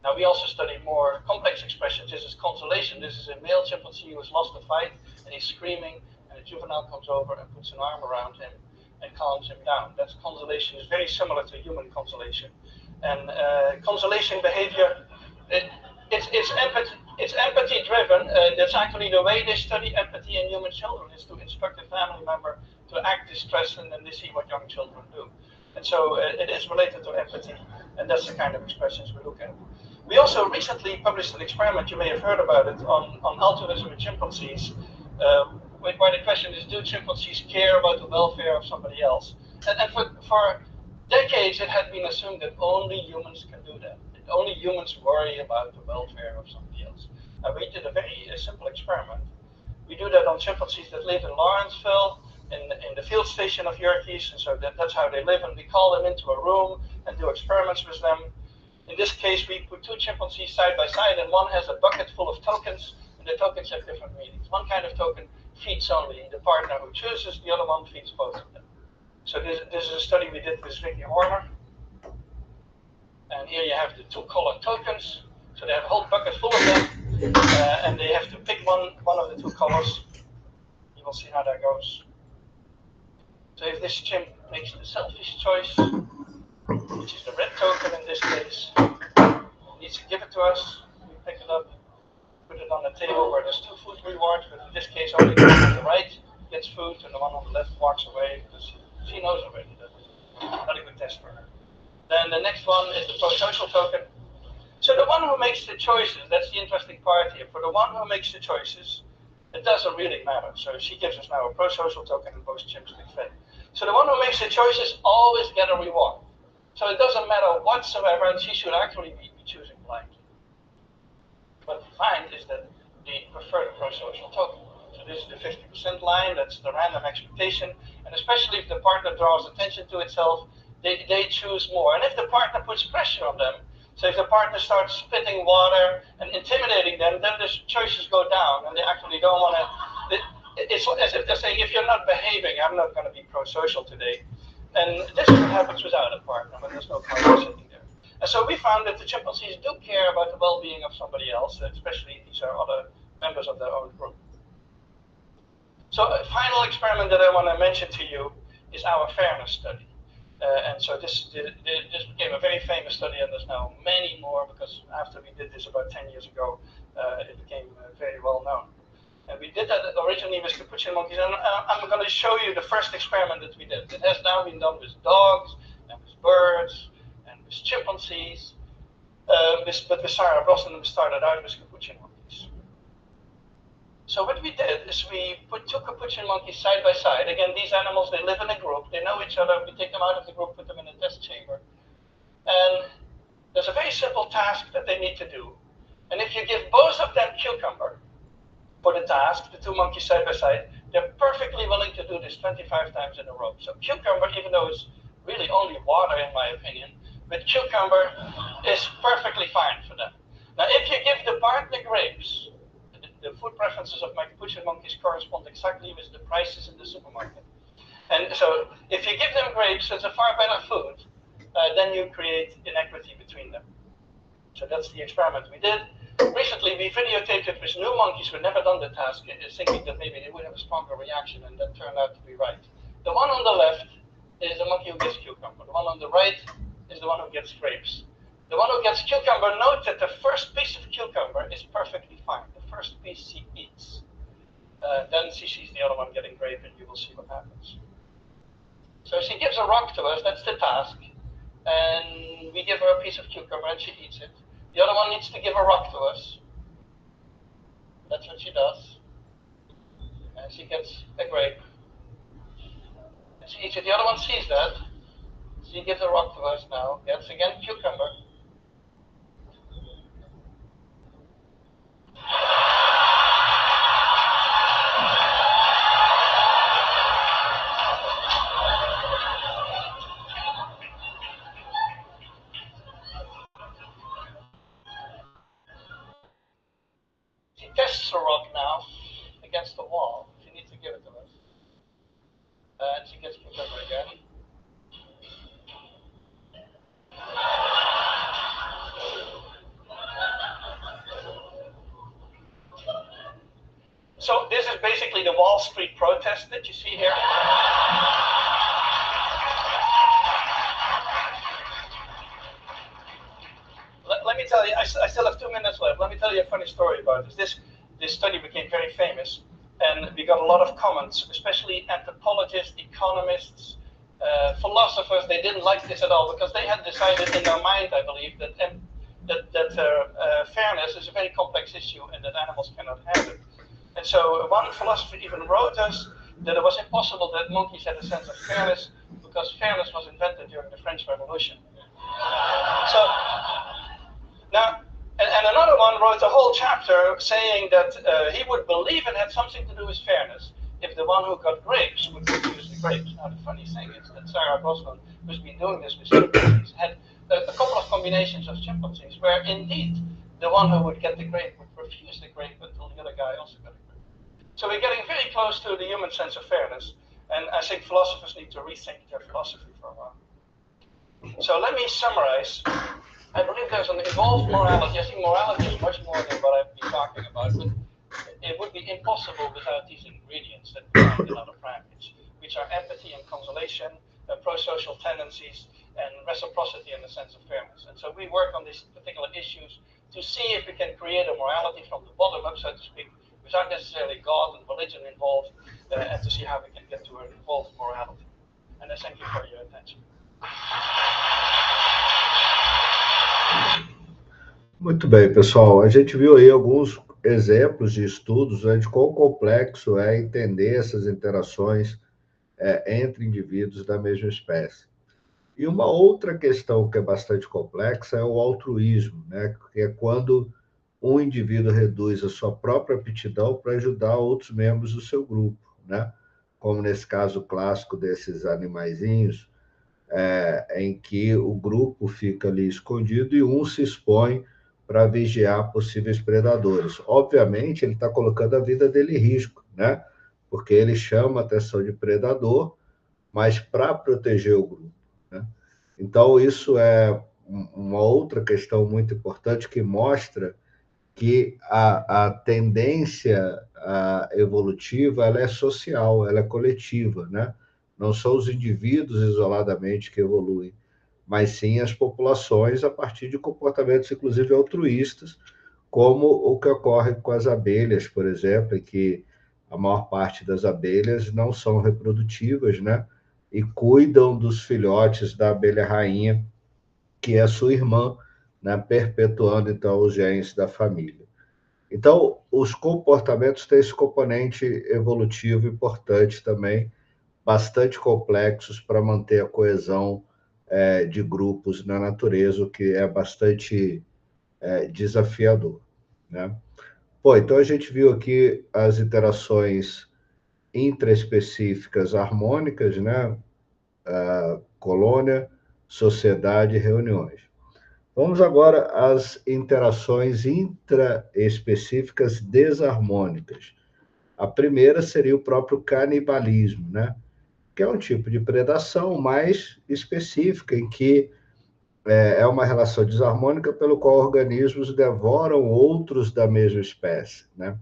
Now, we also study more complex expressions. This is consolation. This is a male chimpanzee who has lost a fight, and he's screaming, and a juvenile comes over and puts an arm around him and calms him down. That's consolation. It's very similar to human consolation. And consolation behavior, it's empathy driven. That's actually the way they study empathy in human children, is to instruct a family member to act distressed, and then they see what young children do. And so it is related to empathy, and that's the kind of expressions we look at. We also recently published an experiment, you may have heard about it, on altruism in chimpanzees, where the question is, do chimpanzees care about the welfare of somebody else? And for decades, it had been assumed that only humans can do that. Only humans worry about the welfare of somebody else. We did a very simple experiment. We do that on chimpanzees that live in Lawrenceville, in the field station of Yerkes, and so that's how they live, and we call them into a room and do experiments with them. In this case, we put two chimpanzees side by side, and one has a bucket full of tokens, and the tokens have different meanings. One kind of token feeds only the partner who chooses, the other one feeds both of them. So this is a study we did with Vicky Horner. And here you have the two colored tokens. So they have a whole bucket full of them, and they have to pick one of the two colors. You will see how that goes. So if this chimp makes the selfish choice, which is the red token in this case, he needs to give it to us. We pick it up, put it on the table where there's two food rewards, but in this case only the one on the right gets food and the one on the left walks away, because she knows already that it's not a good test for her. Then the next one is the pro-social token. So the one who makes the choices, that's the interesting part here. For the one who makes the choices, it doesn't really matter. So she gives us now a pro-social token, and both chimps get fed. So the one who makes the choices always get a reward. So it doesn't matter whatsoever, and she should actually be choosing blindly. What we find is that they prefer the pro-social token. So this is the 50% line, that's the random expectation, and especially if the partner draws attention to itself, they choose more. And if the partner puts pressure on them, so if the partner starts spitting water and intimidating them, then the choices go down, and they actually don't want to. It's as if they're saying, if you're not behaving, I'm not going to be pro-social today. And this is what happens without a partner, when there's no partner sitting there. And so we found that the chimpanzees do care about the well-being of somebody else, especially if these are other members of their own group. So a final experiment that I want to mention to you is our fairness study. And so this became a very famous study, and there's now many more, because after we did this about 10 years ago, it became very well known. And we did that originally with capuchin monkeys, and I'm going to show you the first experiment that we did. It has now been done with dogs, and with birds, and with chimpanzees, but with Sarah Brosnan we started out with capuchin monkeys. So what we did is we put two capuchin monkeys side by side. Again, these animals, they live in a group, they know each other. We take them out of the group, put them in a test chamber. And there's a very simple task that they need to do. And if you give both of them cucumber for the task, the two monkeys side by side, they're perfectly willing to do this 25 times in a row. So cucumber, even though it's really only water in my opinion, but cucumber is perfectly fine for them. Now if you give the partner grapes, the food preferences of my capuchin monkeys correspond exactly with the prices in the supermarket. And so if you give them grapes, it's a far better food, then you create inequity between them. So that's the experiment we did. Recently, we videotaped it with new monkeys who had never done the task, thinking that maybe they would have a stronger reaction, and that turned out to be right. The one on the left is the monkey who gets cucumber. The one on the right is the one who gets grapes. The one who gets cucumber, note that the first piece of cucumber is perfectly fine. The first piece she eats. Then she sees the other one getting grape, and you will see what happens. So she gives a rock to us, that's the task. And we give her a piece of cucumber, and she eats it. The other one needs to give a rock to us. That's what she does. And she gets a grape. And she eats it. The other one sees that. She gives a rock to us now. Gets again cucumber. She tests the rock now against the wall. She needs to give it to us. So this is basically the Wall Street protest that you see here. Let me tell you, I still have 2 minutes left. Let me tell you a funny story about this. This study became very famous, and we got a lot of comments, especially anthropologists, economists, philosophers. They didn't like this at all because they had decided in their mind, I believe, that fairness is a very complex issue and that animals cannot have it. And so one philosopher even wrote us that it was impossible that monkeys had a sense of fairness because fairness was invented during the French Revolution. So now, and another one wrote a whole chapter saying that he would believe it had something to do with fairness if the one who got grapes would produce the grapes. Now, the funny thing is that Sarah Brosnan, who's been doing this with chimpanzees, had a couple of combinations of chimpanzees where indeed the one who would get the grape would refuse the grape until the other guy also got a grape. So we're getting very close to the human sense of fairness, and I think philosophers need to rethink their philosophy for a while. So let me summarize. I believe there's an evolved morality. I think morality is much more than what I've been talking about, but it would be impossible without these ingredients that we find in other primates, which are empathy and consolation, pro-social tendencies, and reciprocity in the sense of fairness. And so we work on these particular issues to see if we can create a morality from the bottom up, so to speak, without necessarily God and religion involved, and to see how we can get to an evolved morality. And I thank you for your attention. Muito bem, pessoal. A gente viu aí alguns exemplos de estudos, né, de quão complexo é entender essas interações entre indivíduos da mesma espécie. E uma outra questão que é bastante complexa é o altruísmo, né, que é quando um indivíduo reduz a sua própria aptidão para ajudar outros membros do seu grupo, né? Como nesse caso clássico desses animaizinhos, em que o grupo fica ali escondido e um se expõe para vigiar possíveis predadores. Obviamente, ele está colocando a vida dele em risco, né? Porque ele chama a atenção de predador, mas para proteger o grupo, né? Então, isso é uma outra questão muito importante que mostra que a tendência evolutiva ela é social, ela é coletiva, né? Não são os indivíduos isoladamente que evoluem, mas sim as populações a partir de comportamentos, inclusive altruístas, como o que ocorre com as abelhas, por exemplo, em que a maior parte das abelhas não são reprodutivas, né? E cuidam dos filhotes da abelha rainha, que é a sua irmã, né? Perpetuando, então, os genes da família. Então, os comportamentos têm esse componente evolutivo importante também, bastante complexos para manter a coesão de grupos na natureza, o que é bastante desafiador, né? Bom, então a gente viu aqui as interações intraespecíficas harmônicas, né? Colônia, sociedade e reuniões. Vamos agora às interações intraespecíficas desarmônicas. A primeira seria o próprio canibalismo, né? Que é um tipo de predação mais específica, em que é uma relação desarmônica pelo qual organismos devoram outros da mesma espécie, né?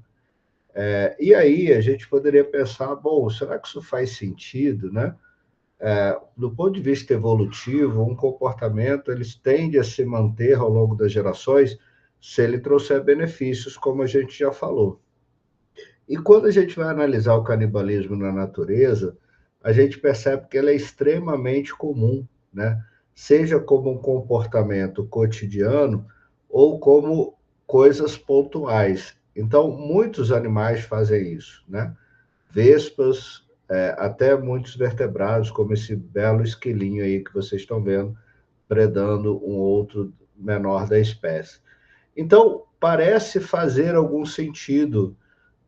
E aí a gente poderia pensar, bom, será que isso faz sentido, né? Do ponto de vista evolutivo, um comportamento ele tende a se manter ao longo das gerações se ele trouxer benefícios, como a gente já falou. E quando a gente vai analisar o canibalismo na natureza, a gente percebe que ele é extremamente comum, né? Seja como um comportamento cotidiano ou como coisas pontuais. Então, muitos animais fazem isso, né? Vespas, até muitos vertebrados, como esse belo esquilinho aí que vocês estão vendo, predando um outro menor da espécie. Então, parece fazer algum sentido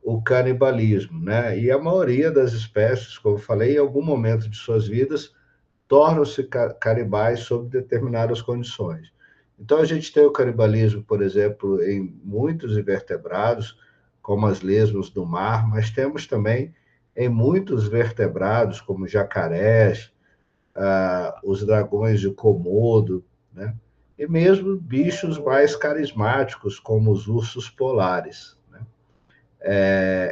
o canibalismo, né? E a maioria das espécies, como eu falei, em algum momento de suas vidas, tornam-se canibais sob determinadas condições. Então, a gente tem o canibalismo, por exemplo, em muitos invertebrados, como as lesmas do mar, mas temos também em muitos vertebrados, como jacarés, os dragões de Komodo, né? E mesmo bichos mais carismáticos, como os ursos polares, né?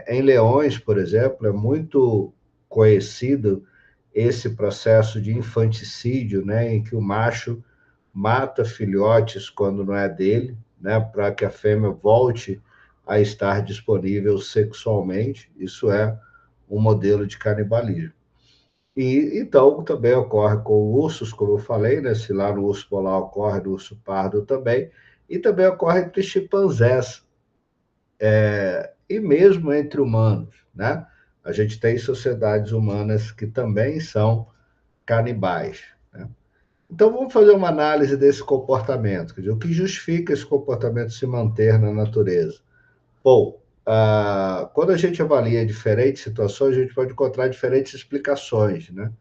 Em leões, por exemplo, é muito conhecido esse processo de infanticídio, né, em que o macho mata filhotes quando não é dele, né, para que a fêmea volte a estar disponível sexualmente. Isso é um modelo de canibalismo. E então também ocorre com ursos, como eu falei, né? Se lá no urso polar ocorre, no urso pardo também, e também ocorre entre chimpanzés, e mesmo entre humanos, né? A gente tem sociedades humanas que também são canibais, né? Então vamos fazer uma análise desse comportamento, quer dizer, o que justifica esse comportamento se manter na natureza? Bom, quando a gente avalia diferentes situações, a gente pode encontrar diferentes explicações, né?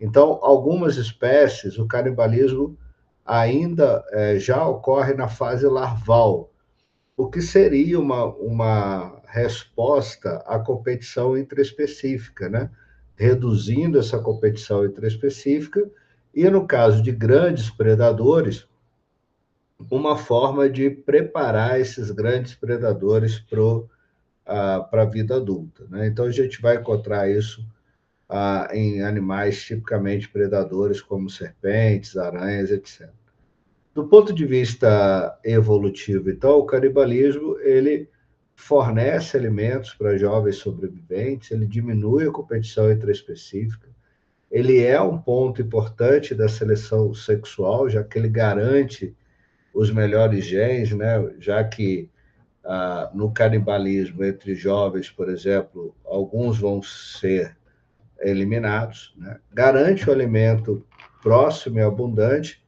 Então, algumas espécies, o canibalismo ainda já ocorre na fase larval, o que seria uma resposta à competição intraespecífica, né? Reduzindo essa competição intraespecífica, e no caso de grandes predadores, uma forma de preparar esses grandes predadores para a vida adulta, né? Então, a gente vai encontrar isso em animais tipicamente predadores, como serpentes, aranhas, etc. Do ponto de vista evolutivo, então, o canibalismo ele fornece alimentos para jovens sobreviventes, ele diminui a competição intraespecífica, ele é um ponto importante da seleção sexual, já que ele garante os melhores genes, né? Já que no canibalismo entre jovens, por exemplo, alguns vão ser eliminados, né? Garante o alimento próximo e abundante,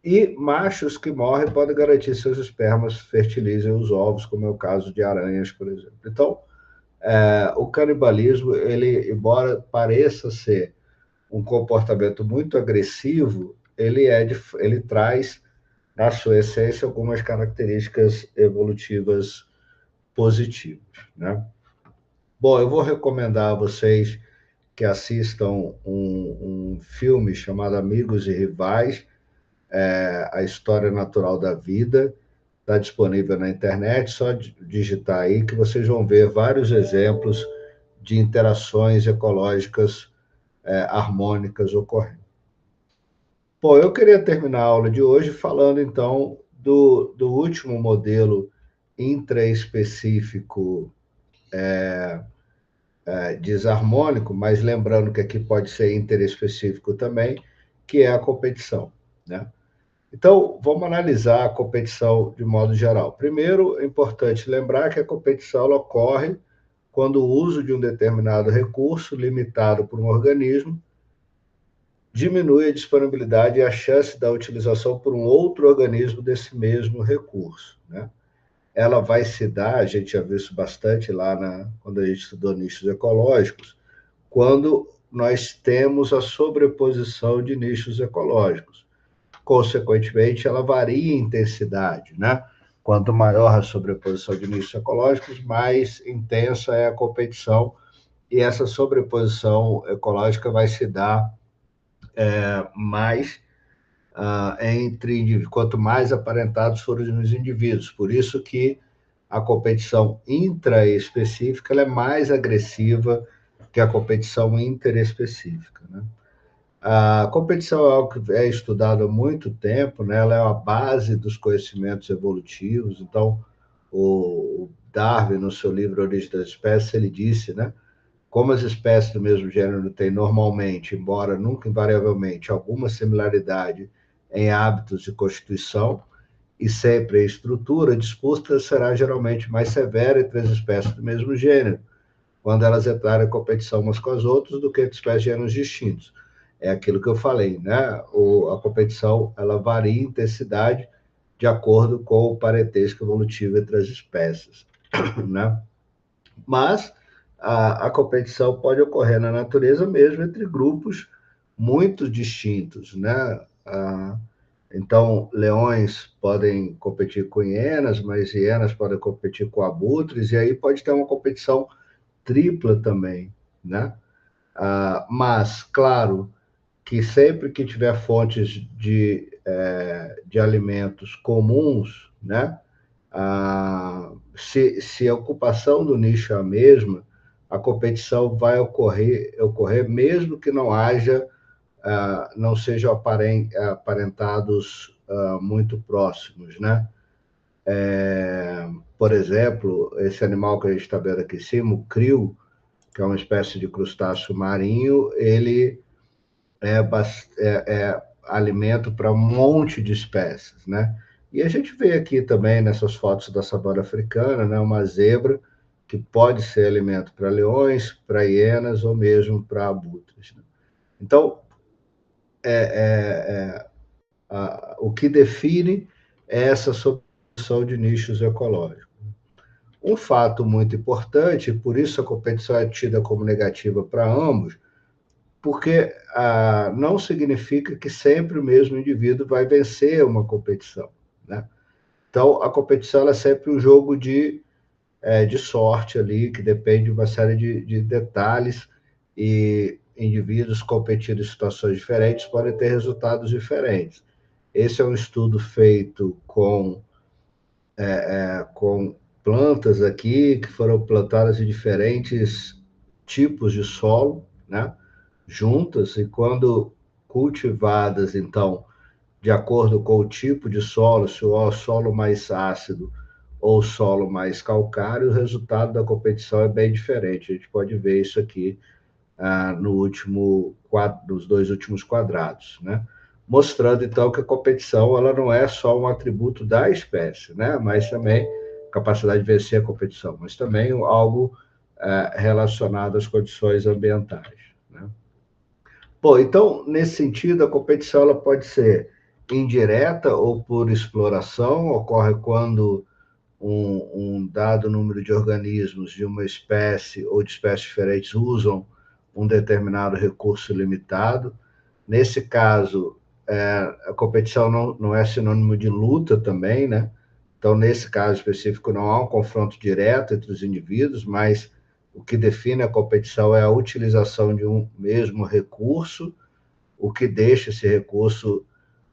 e machos que morrem podem garantir seus espermas fertilizem os ovos, como é o caso de aranhas, por exemplo. Então, o canibalismo, ele, embora pareça ser um comportamento muito agressivo, ele traz, na sua essência, algumas características evolutivas positivas, né? Bom, eu vou recomendar a vocês que assistam um filme chamado Amigos e Rivais, A História Natural da Vida, está disponível na internet, só digitar aí que vocês vão ver vários exemplos de interações ecológicas harmônicas ocorrendo. Bom, eu queria terminar a aula de hoje falando, então, do último modelo intraespecífico desarmônico, mas lembrando que aqui pode ser interespecífico também, que é a competição, né? Então, vamos analisar a competição de modo geral. Primeiro, é importante lembrar que a competição ocorre quando o uso de um determinado recurso, limitado por um organismo, diminui a disponibilidade e a chance da utilização por um outro organismo desse mesmo recurso, né? Ela vai se dar, a gente já viu isso bastante lá quando a gente estudou nichos ecológicos, quando nós temos a sobreposição de nichos ecológicos. Consequentemente, ela varia em intensidade, né? Quanto maior a sobreposição de nichos ecológicos, mais intensa é a competição, e essa sobreposição ecológica vai se dar mais entre indivíduos, quanto mais aparentados forem os indivíduos. Por isso que a competição intraespecífica ela é mais agressiva que a competição interespecífica, né? A competição é algo que é estudado há muito tempo, né? Ela é a base dos conhecimentos evolutivos. Então, o Darwin, no seu livro Origem das Espécies, ele disse, né? Como as espécies do mesmo gênero têm normalmente, embora nunca invariavelmente, alguma similaridade em hábitos de constituição e sempre em estrutura, a disputa será geralmente mais severa entre as espécies do mesmo gênero, quando elas entrarem em competição umas com as outras, do que entre espécies de gêneros distintos. É aquilo que eu falei, né? A competição ela varia em intensidade de acordo com o parentesco evolutivo entre as espécies, né? Mas a competição pode ocorrer na natureza mesmo entre grupos muito distintos, né? Então, leões podem competir com hienas, mas hienas podem competir com abutres, e aí pode ter uma competição tripla também, né? Mas, claro, que sempre que tiver fontes de alimentos comuns, né? se a ocupação do nicho é a mesma, a competição vai ocorrer mesmo que não haja, não sejam aparentados muito próximos, né? Por exemplo, esse animal que a gente está vendo aqui em cima, o krill, que é uma espécie de crustáceo marinho, ele é alimento para um monte de espécies, né? E a gente vê aqui também nessas fotos da savana africana, né, uma zebra que pode ser alimento para leões, para hienas ou mesmo para abutres, né? Então, o que define é essa solução de nichos ecológicos. Um fato muito importante, por isso a competição é tida como negativa para ambos, porque não significa que sempre o mesmo indivíduo vai vencer uma competição, né? Então, a competição é sempre um jogo de sorte ali, que depende de uma série de detalhes, e indivíduos competindo em situações diferentes podem ter resultados diferentes. Esse é um estudo feito com plantas aqui, que foram plantadas em diferentes tipos de solo, né? Juntas, e quando cultivadas, então, de acordo com o tipo de solo, se o solo mais ácido ou solo mais calcário, o resultado da competição é bem diferente. A gente pode ver isso aqui nos dois últimos quadrados, né? Mostrando, então, que a competição ela não é só um atributo da espécie, né? Mas também capacidade de vencer a competição, mas também algo relacionado às condições ambientais, né? Bom, então, nesse sentido, a competição ela pode ser indireta ou por exploração, ocorre quando um dado número de organismos de uma espécie ou de espécies diferentes usam um determinado recurso limitado. Nesse caso, a competição não é sinônimo de luta também, né? Então, nesse caso específico, não há um confronto direto entre os indivíduos, mas o que define a competição é a utilização de um mesmo recurso, o que deixa esse recurso,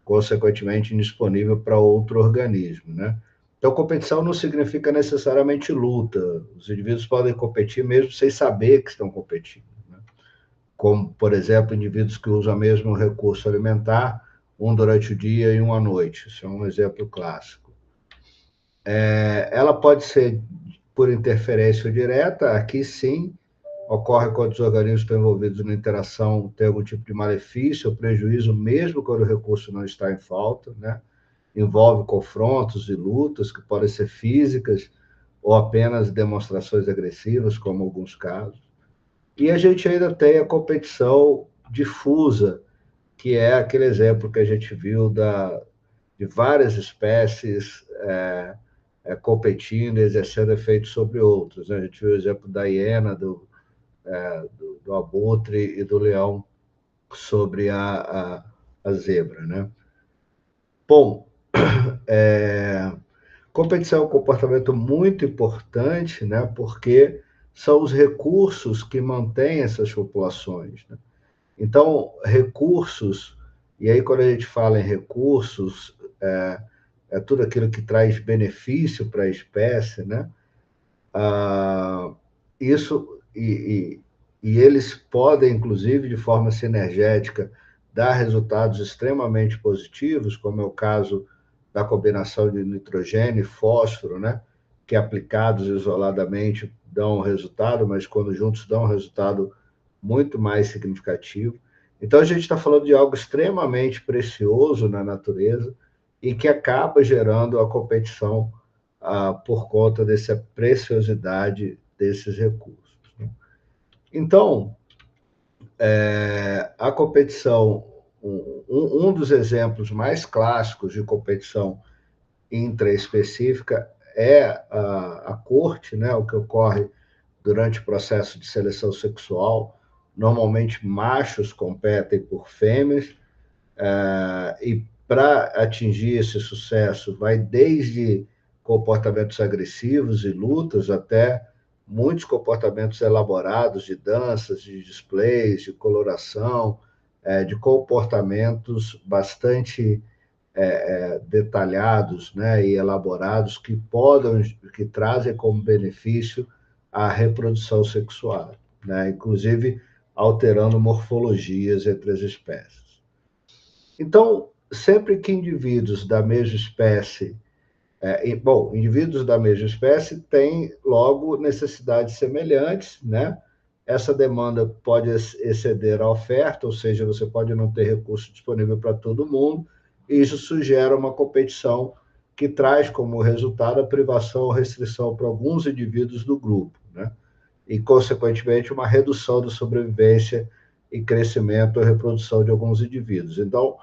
consequentemente, indisponível para outro organismo, né? Então, competição não significa necessariamente luta. Os indivíduos podem competir mesmo sem saber que estão competindo, né? Como, por exemplo, indivíduos que usam o mesmo recurso alimentar, um durante o dia e um à noite. Isso é um exemplo clássico. Ela pode ser por interferência direta, aqui sim, ocorre quando os organismos estão envolvidos na interação, tem algum tipo de malefício ou prejuízo, mesmo quando o recurso não está em falta, né? Envolve confrontos e lutas que podem ser físicas ou apenas demonstrações agressivas, como alguns casos. E a gente ainda tem a competição difusa, que é aquele exemplo que a gente viu de várias espécies competindo e exercendo efeitos sobre outros, né? A gente viu o exemplo da hiena, do abutre e do leão sobre a zebra, né? Bom, competição é um comportamento muito importante, né? Porque são os recursos que mantêm essas populações, né? Então, recursos, e aí quando a gente fala em recursos, é tudo aquilo que traz benefício para a espécie, né? Isso e eles podem, inclusive, de forma sinergética, dar resultados extremamente positivos, como é o caso da combinação de nitrogênio e fósforo, né? Que aplicados isoladamente dão resultado, mas quando juntos dão um resultado muito mais significativo. Então, a gente está falando de algo extremamente precioso na natureza e que acaba gerando a competição por conta dessa preciosidade desses recursos, né? Então, a competição, um dos exemplos mais clássicos de competição intraespecífica é a corte, né, o que ocorre durante o processo de seleção sexual. Normalmente, machos competem por fêmeas, e para atingir esse sucesso, vai desde comportamentos agressivos e lutas até muitos comportamentos elaborados de danças, de displays, de coloração, de comportamentos bastante detalhados, né, e elaborados que trazem como benefício a reprodução sexual, né, inclusive alterando morfologias entre as espécies. Então, sempre que indivíduos da mesma espécie, indivíduos da mesma espécie têm logo necessidades semelhantes, né? Essa demanda pode exceder a oferta, ou seja, você pode não ter recurso disponível para todo mundo, e isso sugere uma competição que traz como resultado a privação ou restrição para alguns indivíduos do grupo, né? E, consequentemente, uma redução da sobrevivência e crescimento ou reprodução de alguns indivíduos. Então,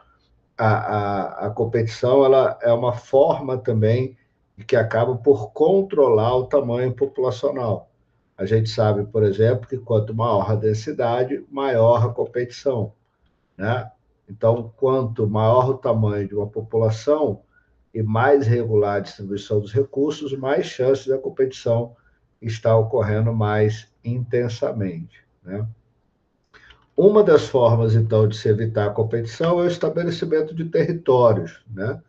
a competição ela é uma forma também que acaba por controlar o tamanho populacional. A gente sabe, por exemplo, que quanto maior a densidade, maior a competição, né? Então, quanto maior o tamanho de uma população e mais regular a distribuição dos recursos, mais chances da competição está ocorrendo mais intensamente, né? Uma das formas, então, de se evitar a competição é o estabelecimento de territórios, né?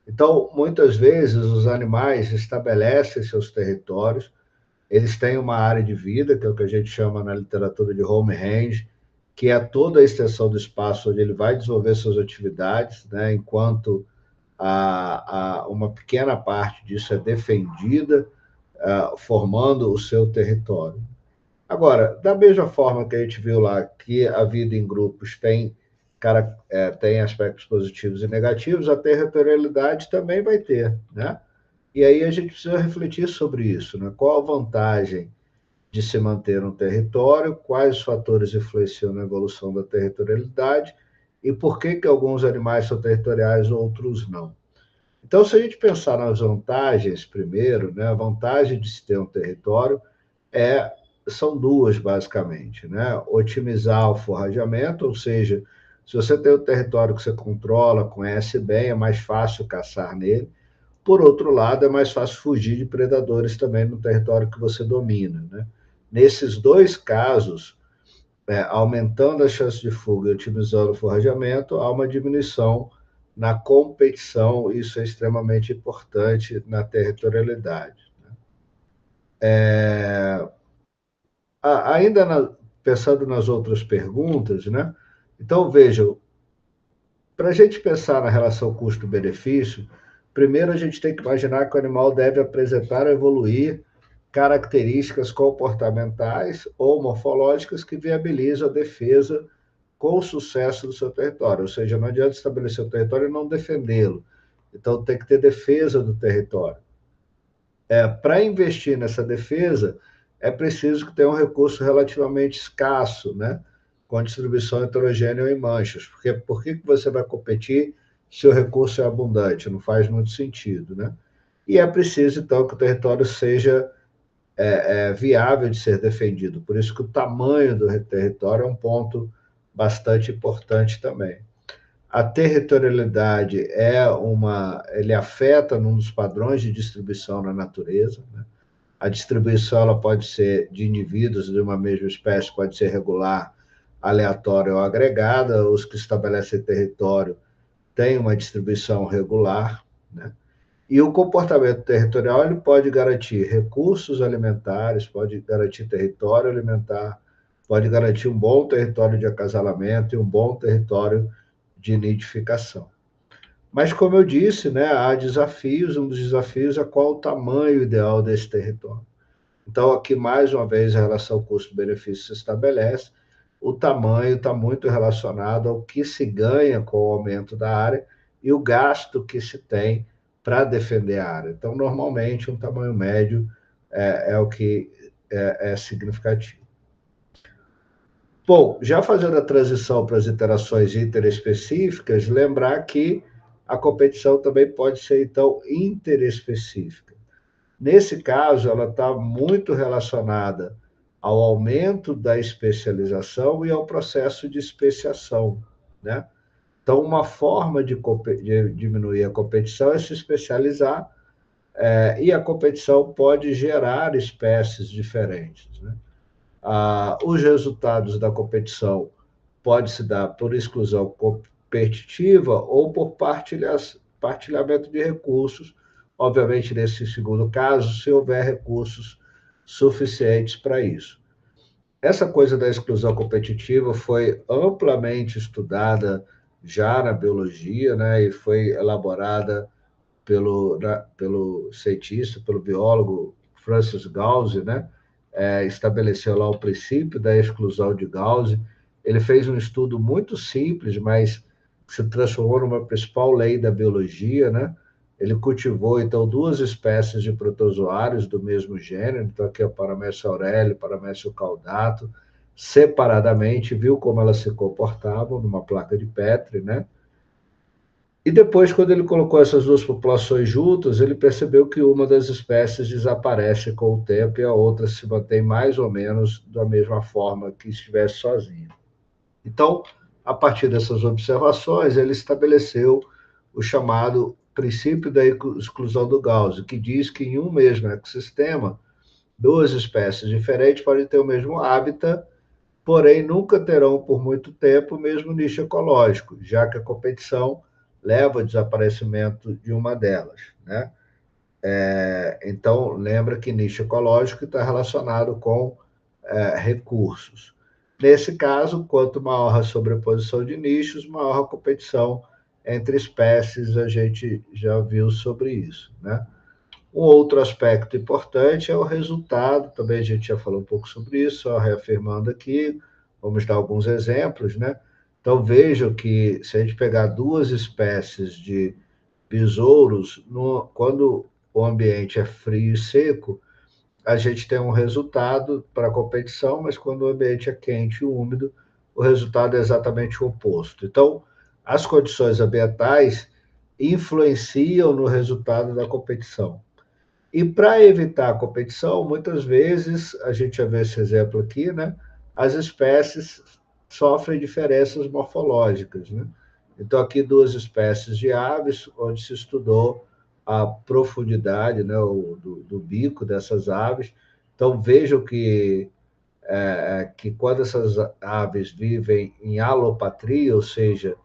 Então, muitas vezes, os animais estabelecem seus territórios, eles têm uma área de vida, que é o que a gente chama na literatura de home range, que é toda a extensão do espaço onde ele vai desenvolver suas atividades, né? Enquanto uma pequena parte disso é defendida, formando o seu território. Agora, da mesma forma que a gente viu lá que a vida em grupos tem aspectos positivos e negativos, a territorialidade também vai ter, né? E aí a gente precisa refletir sobre isso, né? Qual a vantagem de se manter um território, quais os fatores influenciam na evolução da territorialidade e por que que alguns animais são territoriais e outros não. Então, se a gente pensar nas vantagens primeiro, né? A vantagem de se ter um território é são duas, basicamente, né? Otimizar o forrageamento, ou seja, se você tem um território que você controla, conhece bem, é mais fácil caçar nele. Por outro lado, é mais fácil fugir de predadores também no território que você domina, né? Nesses dois casos, aumentando a chance de fuga e otimizando o forrageamento, há uma diminuição na competição, isso é extremamente importante na territorialidade. É, ainda pensando nas outras perguntas, né? Então, vejam, para a gente pensar na relação custo-benefício, primeiro a gente tem que imaginar que o animal deve apresentar ou evoluir características comportamentais ou morfológicas que viabilizam a defesa com sucesso do seu território. Ou seja, não adianta estabelecer o território e não defendê-lo. Então, tem que ter defesa do território. Para investir nessa defesa, é preciso que tenha um recurso relativamente escasso, né? Com distribuição heterogênea em manchas. Porque por que você vai competir se o recurso é abundante? Não faz muito sentido, né? E é preciso, então, que o território seja viável de ser defendido. Por isso que o tamanho do território é um ponto bastante importante também. A territorialidade ele afeta num dos padrões de distribuição na natureza, né? A distribuição ela pode ser de indivíduos de uma mesma espécie, pode ser regular, aleatória ou agregada. Os que estabelecem território têm uma distribuição regular, né? E o comportamento territorial ele pode garantir recursos alimentares, pode garantir território alimentar, pode garantir um bom território de acasalamento e um bom território de nidificação. Mas, como eu disse, né, há desafios, um dos desafios é qual o tamanho ideal desse território. Então, aqui, mais uma vez, a relação custo-benefício se estabelece. O tamanho está muito relacionado ao que se ganha com o aumento da área e o gasto que se tem para defender a área. Então, normalmente, um tamanho médio é o que é significativo. Bom, já fazendo a transição para as interações interespecíficas, lembrar que a competição também pode ser, então, interespecífica. Nesse caso, ela está muito relacionada ao aumento da especialização e ao processo de especiação, né? Então, uma forma de diminuir a competição é se especializar, e a competição pode gerar espécies diferentes, né? Os resultados da competição podem se dar por exclusão competitiva ou por partilhamento de recursos, obviamente, nesse segundo caso, se houver recursos suficientes para isso. Essa coisa da exclusão competitiva foi amplamente estudada já na biologia, né, e foi elaborada pelo cientista, pelo biólogo Francis Gauss, né, estabeleceu lá o princípio da exclusão de Gauss. Ele fez um estudo muito simples, mas se transformou numa principal lei da biologia, né? Ele cultivou, então, duas espécies de protozoários do mesmo gênero, então aqui é o Paramecia aurelia, Paramecia caudato, separadamente, viu como elas se comportavam numa placa de Petri, né? E depois, quando ele colocou essas duas populações juntas, ele percebeu que uma das espécies desaparece com o tempo e a outra se mantém mais ou menos da mesma forma que estivesse sozinha. Então, a partir dessas observações, ele estabeleceu o chamado princípio da exclusão do Gauss, que diz que em um mesmo ecossistema, duas espécies diferentes podem ter o mesmo hábitat, porém nunca terão por muito tempo o mesmo nicho ecológico, já que a competição leva ao desaparecimento de uma delas, né? Então, lembra que nicho ecológico está relacionado com recursos. Nesse caso, quanto maior a sobreposição de nichos, maior a competição entre espécies, a gente já viu sobre isso, né? Um outro aspecto importante é o resultado, também a gente já falou um pouco sobre isso, só reafirmando aqui, vamos dar alguns exemplos, né? Então, vejam que se a gente pegar duas espécies de besouros, quando o ambiente é frio e seco, a gente tem um resultado para a competição, mas quando o ambiente é quente e úmido, o resultado é exatamente o oposto. Então, as condições ambientais influenciam no resultado da competição. E para evitar a competição, muitas vezes, a gente já vê esse exemplo aqui, né? As espécies sofrem diferenças morfológicas, né? Então, aqui duas espécies de aves, onde se estudou a profundidade, né, do bico dessas aves. Então, vejam que quando essas aves vivem em alopatria, ou seja,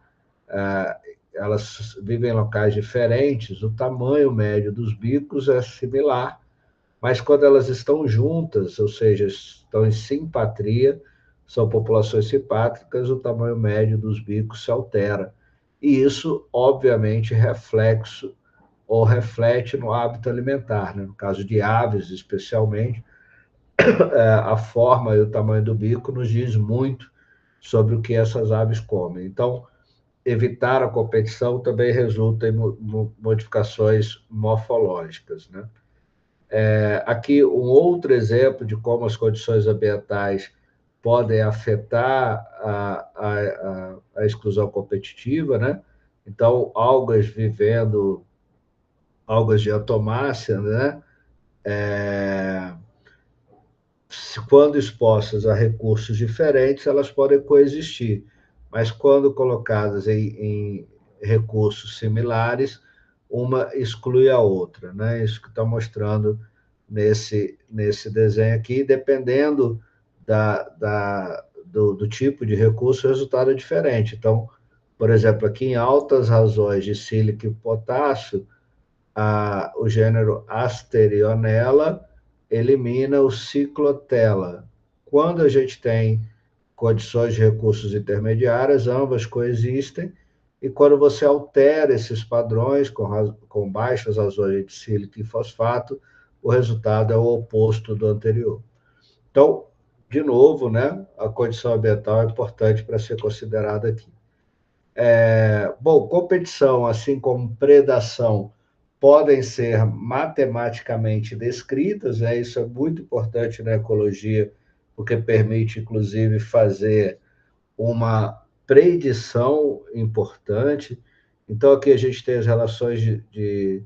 elas vivem em locais diferentes, o tamanho médio dos bicos é similar, mas quando elas estão juntas, ou seja, estão em simpatria, são populações simpátricas, o tamanho médio dos bicos se altera. E isso, obviamente, reflete no hábito alimentar, né? No caso de aves, especialmente, a forma e o tamanho do bico nos diz muito sobre o que essas aves comem. Então, evitar a competição também resulta em modificações morfológicas, né? Aqui um outro exemplo de como as condições ambientais podem afetar a exclusão competitiva, né? Então, algas de atomácea, né? Quando expostas a recursos diferentes, elas podem coexistir, mas quando colocadas em recursos similares, uma exclui a outra, né? Isso que está mostrando nesse desenho aqui, dependendo do tipo de recurso, o resultado é diferente. Então, por exemplo, aqui em altas razões de sílica e potássio, o gênero Asterionella elimina o ciclotela. Quando a gente tem condições de recursos intermediárias, ambas coexistem, e quando você altera esses padrões com baixas razões de sílica e fosfato, o resultado é o oposto do anterior. Então, de novo, né, a condição ambiental é importante para ser considerada aqui. Bom, competição, assim como predação, podem ser matematicamente descritas, né? Isso é muito importante na ecologia, porque permite, inclusive, fazer uma predição importante. Então, aqui a gente tem as relações de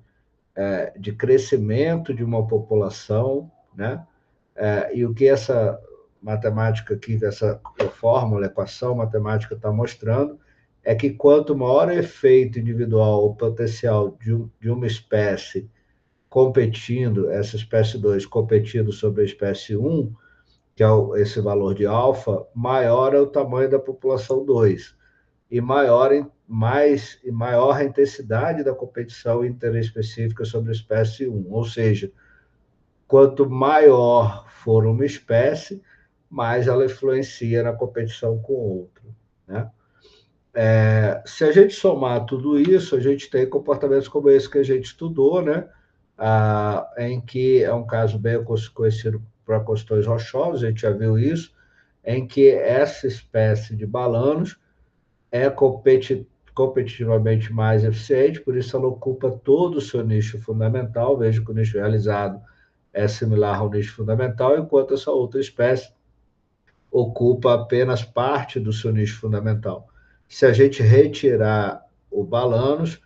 crescimento de uma população, né? E o que essa matemática aqui, essa fórmula, equação matemática está mostrando, é que quanto maior o efeito individual, o potencial de uma espécie competindo, essa espécie 2 competindo sobre a espécie 1, que é esse valor de alfa, maior é o tamanho da população 2. e maior a intensidade da competição interespecífica sobre a espécie 1. Ou seja, quanto maior for uma espécie, mais ela influencia na competição com outra, né? Se a gente somar tudo isso, a gente tem comportamentos como esse que a gente estudou, né? Em que é um caso bem conhecido para questões rochosas, a gente já viu isso, em que essa espécie de balanos é competitivamente mais eficiente, por isso ela ocupa todo o seu nicho fundamental. Veja que o nicho realizado é similar ao nicho fundamental, enquanto essa outra espécie ocupa apenas parte do seu nicho fundamental. Se a gente retirar o balanos,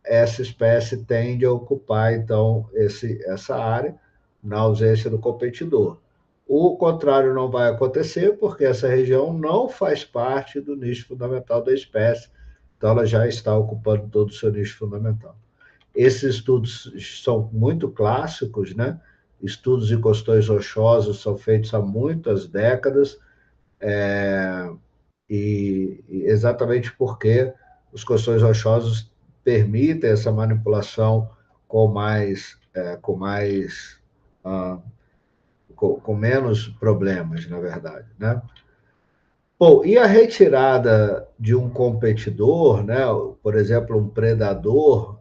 essa espécie tende a ocupar, então, essa área, na ausência do competidor. O contrário não vai acontecer, porque essa região não faz parte do nicho fundamental da espécie, então ela já está ocupando todo o seu nicho fundamental. Esses estudos são muito clássicos, né? Estudos em questões rochosas são feitos há muitas décadas, e exatamente porque os colchões rochosos permitem essa manipulação com mais, com mais, uh, com menos problemas, na verdade, né? Bom, e a retirada de um competidor, né, por exemplo, um predador,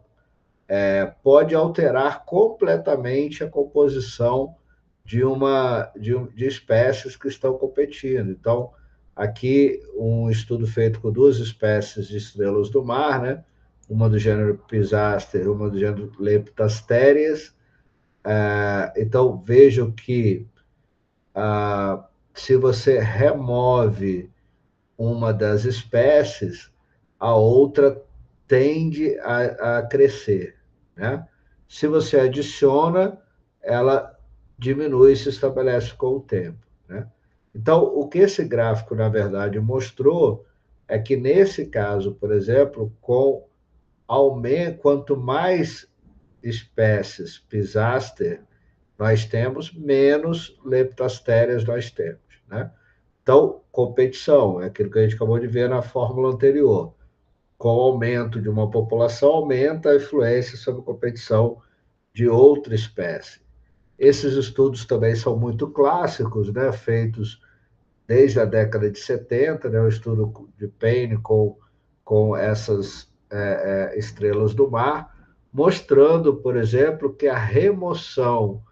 pode alterar completamente a composição de espécies que estão competindo. Então, aqui, um estudo feito com duas espécies de estrelas do mar, né? Uma do gênero Pisaster, uma do gênero Leptasterias. Então, vejam que se você remove uma das espécies, a outra tende a crescer, né? Se você adiciona, ela diminui e se estabelece com o tempo, né? Então, o que esse gráfico, na verdade, mostrou é que, nesse caso, por exemplo, quanto mais espécies Pisaster nós temos, menos Leptostérias nós temos, né? Então, competição, é aquilo que a gente acabou de ver na fórmula anterior. Com o aumento de uma população, aumenta a influência sobre a competição de outra espécie. Esses estudos também são muito clássicos, né? Feitos desde a década de 70, né? O estudo de Payne com essas estrelas do mar, mostrando, por exemplo, que a remoção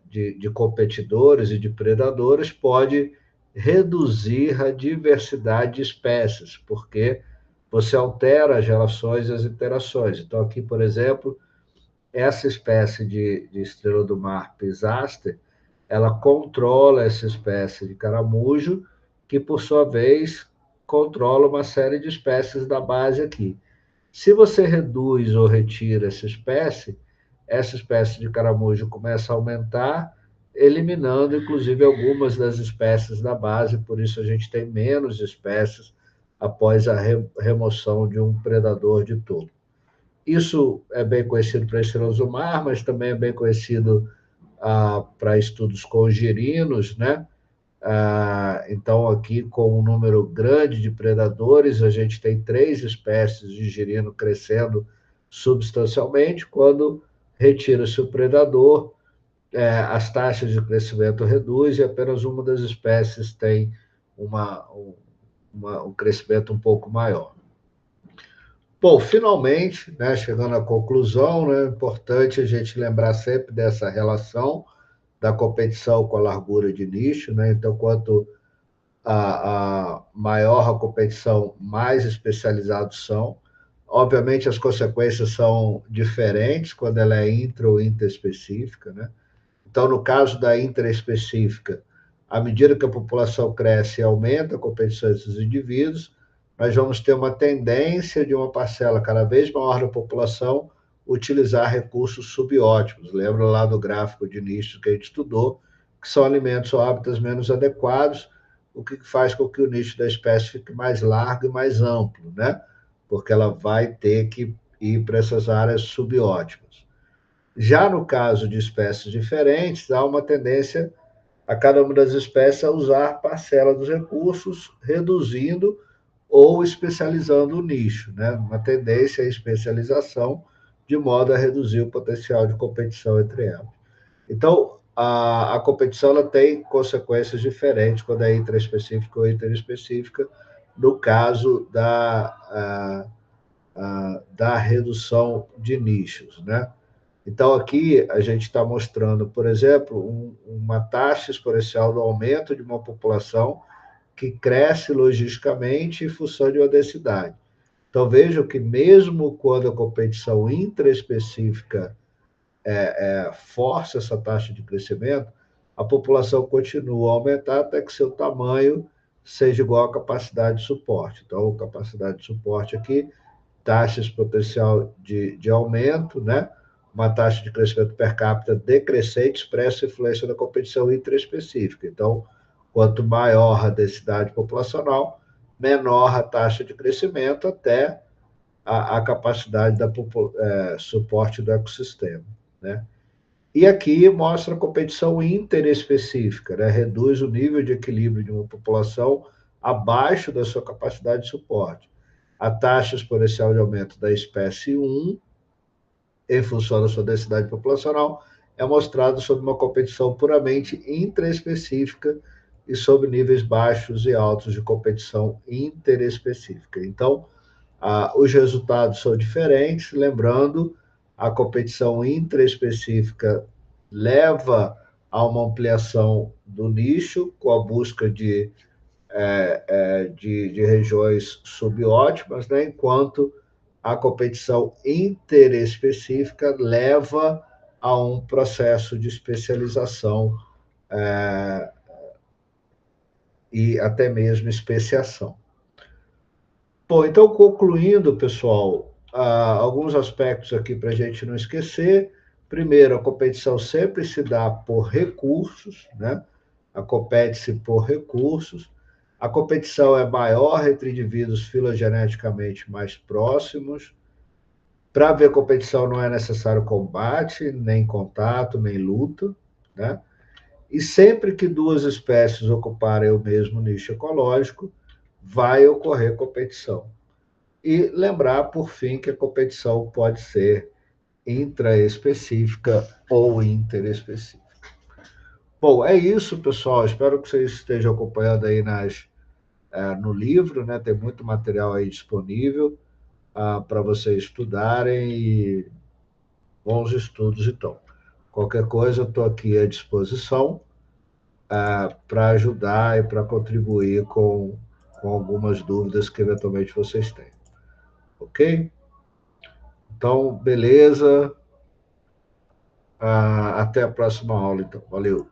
de competidores e de predadores pode reduzir a diversidade de espécies, porque você altera as relações e as interações. Então, aqui, por exemplo, essa espécie de estrela do mar Pisaster, ela controla essa espécie de caramujo, que, por sua vez, controla uma série de espécies da base aqui. Se você reduz ou retira essa espécie de caramujo começa a aumentar, eliminando inclusive algumas das espécies da base, por isso a gente tem menos espécies após a remoção de um predador de topo. Isso é bem conhecido para estrelas do mar, mas também é bem conhecido para estudos com girinos, né? Então, aqui, com um número grande de predadores, a gente tem 3 espécies de girino crescendo substancialmente. Quando retira-se o predador, as taxas de crescimento reduzem e apenas uma das espécies tem um crescimento um pouco maior. Bom, finalmente, né, chegando à conclusão, né, é importante a gente lembrar sempre dessa relação da competição com a largura de nicho, né? Então, quanto a maior a competição, mais especializados são. Obviamente, as consequências são diferentes quando ela é intra ou interespecífica, né? Então, no caso da intraespecífica, à medida que a população cresce e aumenta a competição entre os indivíduos, nós vamos ter uma tendência de uma parcela cada vez maior da população utilizar recursos subótimos. Lembra lá do gráfico de nicho que a gente estudou, que são alimentos ou hábitats menos adequados, o que faz com que o nicho da espécie fique mais largo e mais amplo, né? Porque ela vai ter que ir para essas áreas subótimas. Já no caso de espécies diferentes, há uma tendência a cada uma das espécies a usar parcela dos recursos, reduzindo ou especializando o nicho, né? Uma tendência à especialização, de modo a reduzir o potencial de competição entre elas. Então, a competição ela tem consequências diferentes quando é intraespecífica ou interespecífica, no caso da redução de nichos, né? Então, aqui a gente está mostrando, por exemplo, uma taxa exponencial do aumento de uma população que cresce logisticamente em função de uma densidade. Então, vejam que mesmo quando a competição intraespecífica força essa taxa de crescimento, a população continua a aumentar até que seu tamanho seja igual à capacidade de suporte. Então, capacidade de suporte aqui, taxas potencial de aumento, né? Uma taxa de crescimento per capita decrescente expressa a influência da competição intraespecífica. Então, quanto maior a densidade populacional, menor a taxa de crescimento até a capacidade da suporte do ecossistema, né? E aqui mostra a competição interespecífica, né? Reduz o nível de equilíbrio de uma população abaixo da sua capacidade de suporte. A taxa exponencial de aumento da espécie 1, em função da sua densidade populacional, é mostrado sob uma competição puramente intraespecífica e sob níveis baixos e altos de competição interespecífica. Então, os resultados são diferentes, lembrando, a competição intraespecífica leva a uma ampliação do nicho, com a busca de regiões subótimas, né? Enquanto a competição interespecífica leva a um processo de especialização e até mesmo especiação. Bom, então, concluindo, pessoal, alguns aspectos aqui para a gente não esquecer. Primeiro, a competição sempre se dá por recursos, né? A compete-se por recursos. A competição é maior entre indivíduos filogeneticamente mais próximos. Para haver competição não é necessário combate, nem contato, nem luta, né? E sempre que duas espécies ocuparem o mesmo nicho ecológico, vai ocorrer competição. E lembrar, por fim, que a competição pode ser intraespecífica ou interespecífica. Bom, é isso, pessoal. Espero que vocês estejam acompanhando aí no livro, né? Tem muito material aí disponível para vocês estudarem e bons estudos, então. Qualquer coisa, eu estou aqui à disposição para ajudar e para contribuir com algumas dúvidas que eventualmente vocês têm. Ok? Então, beleza. Até a próxima aula, então. Valeu.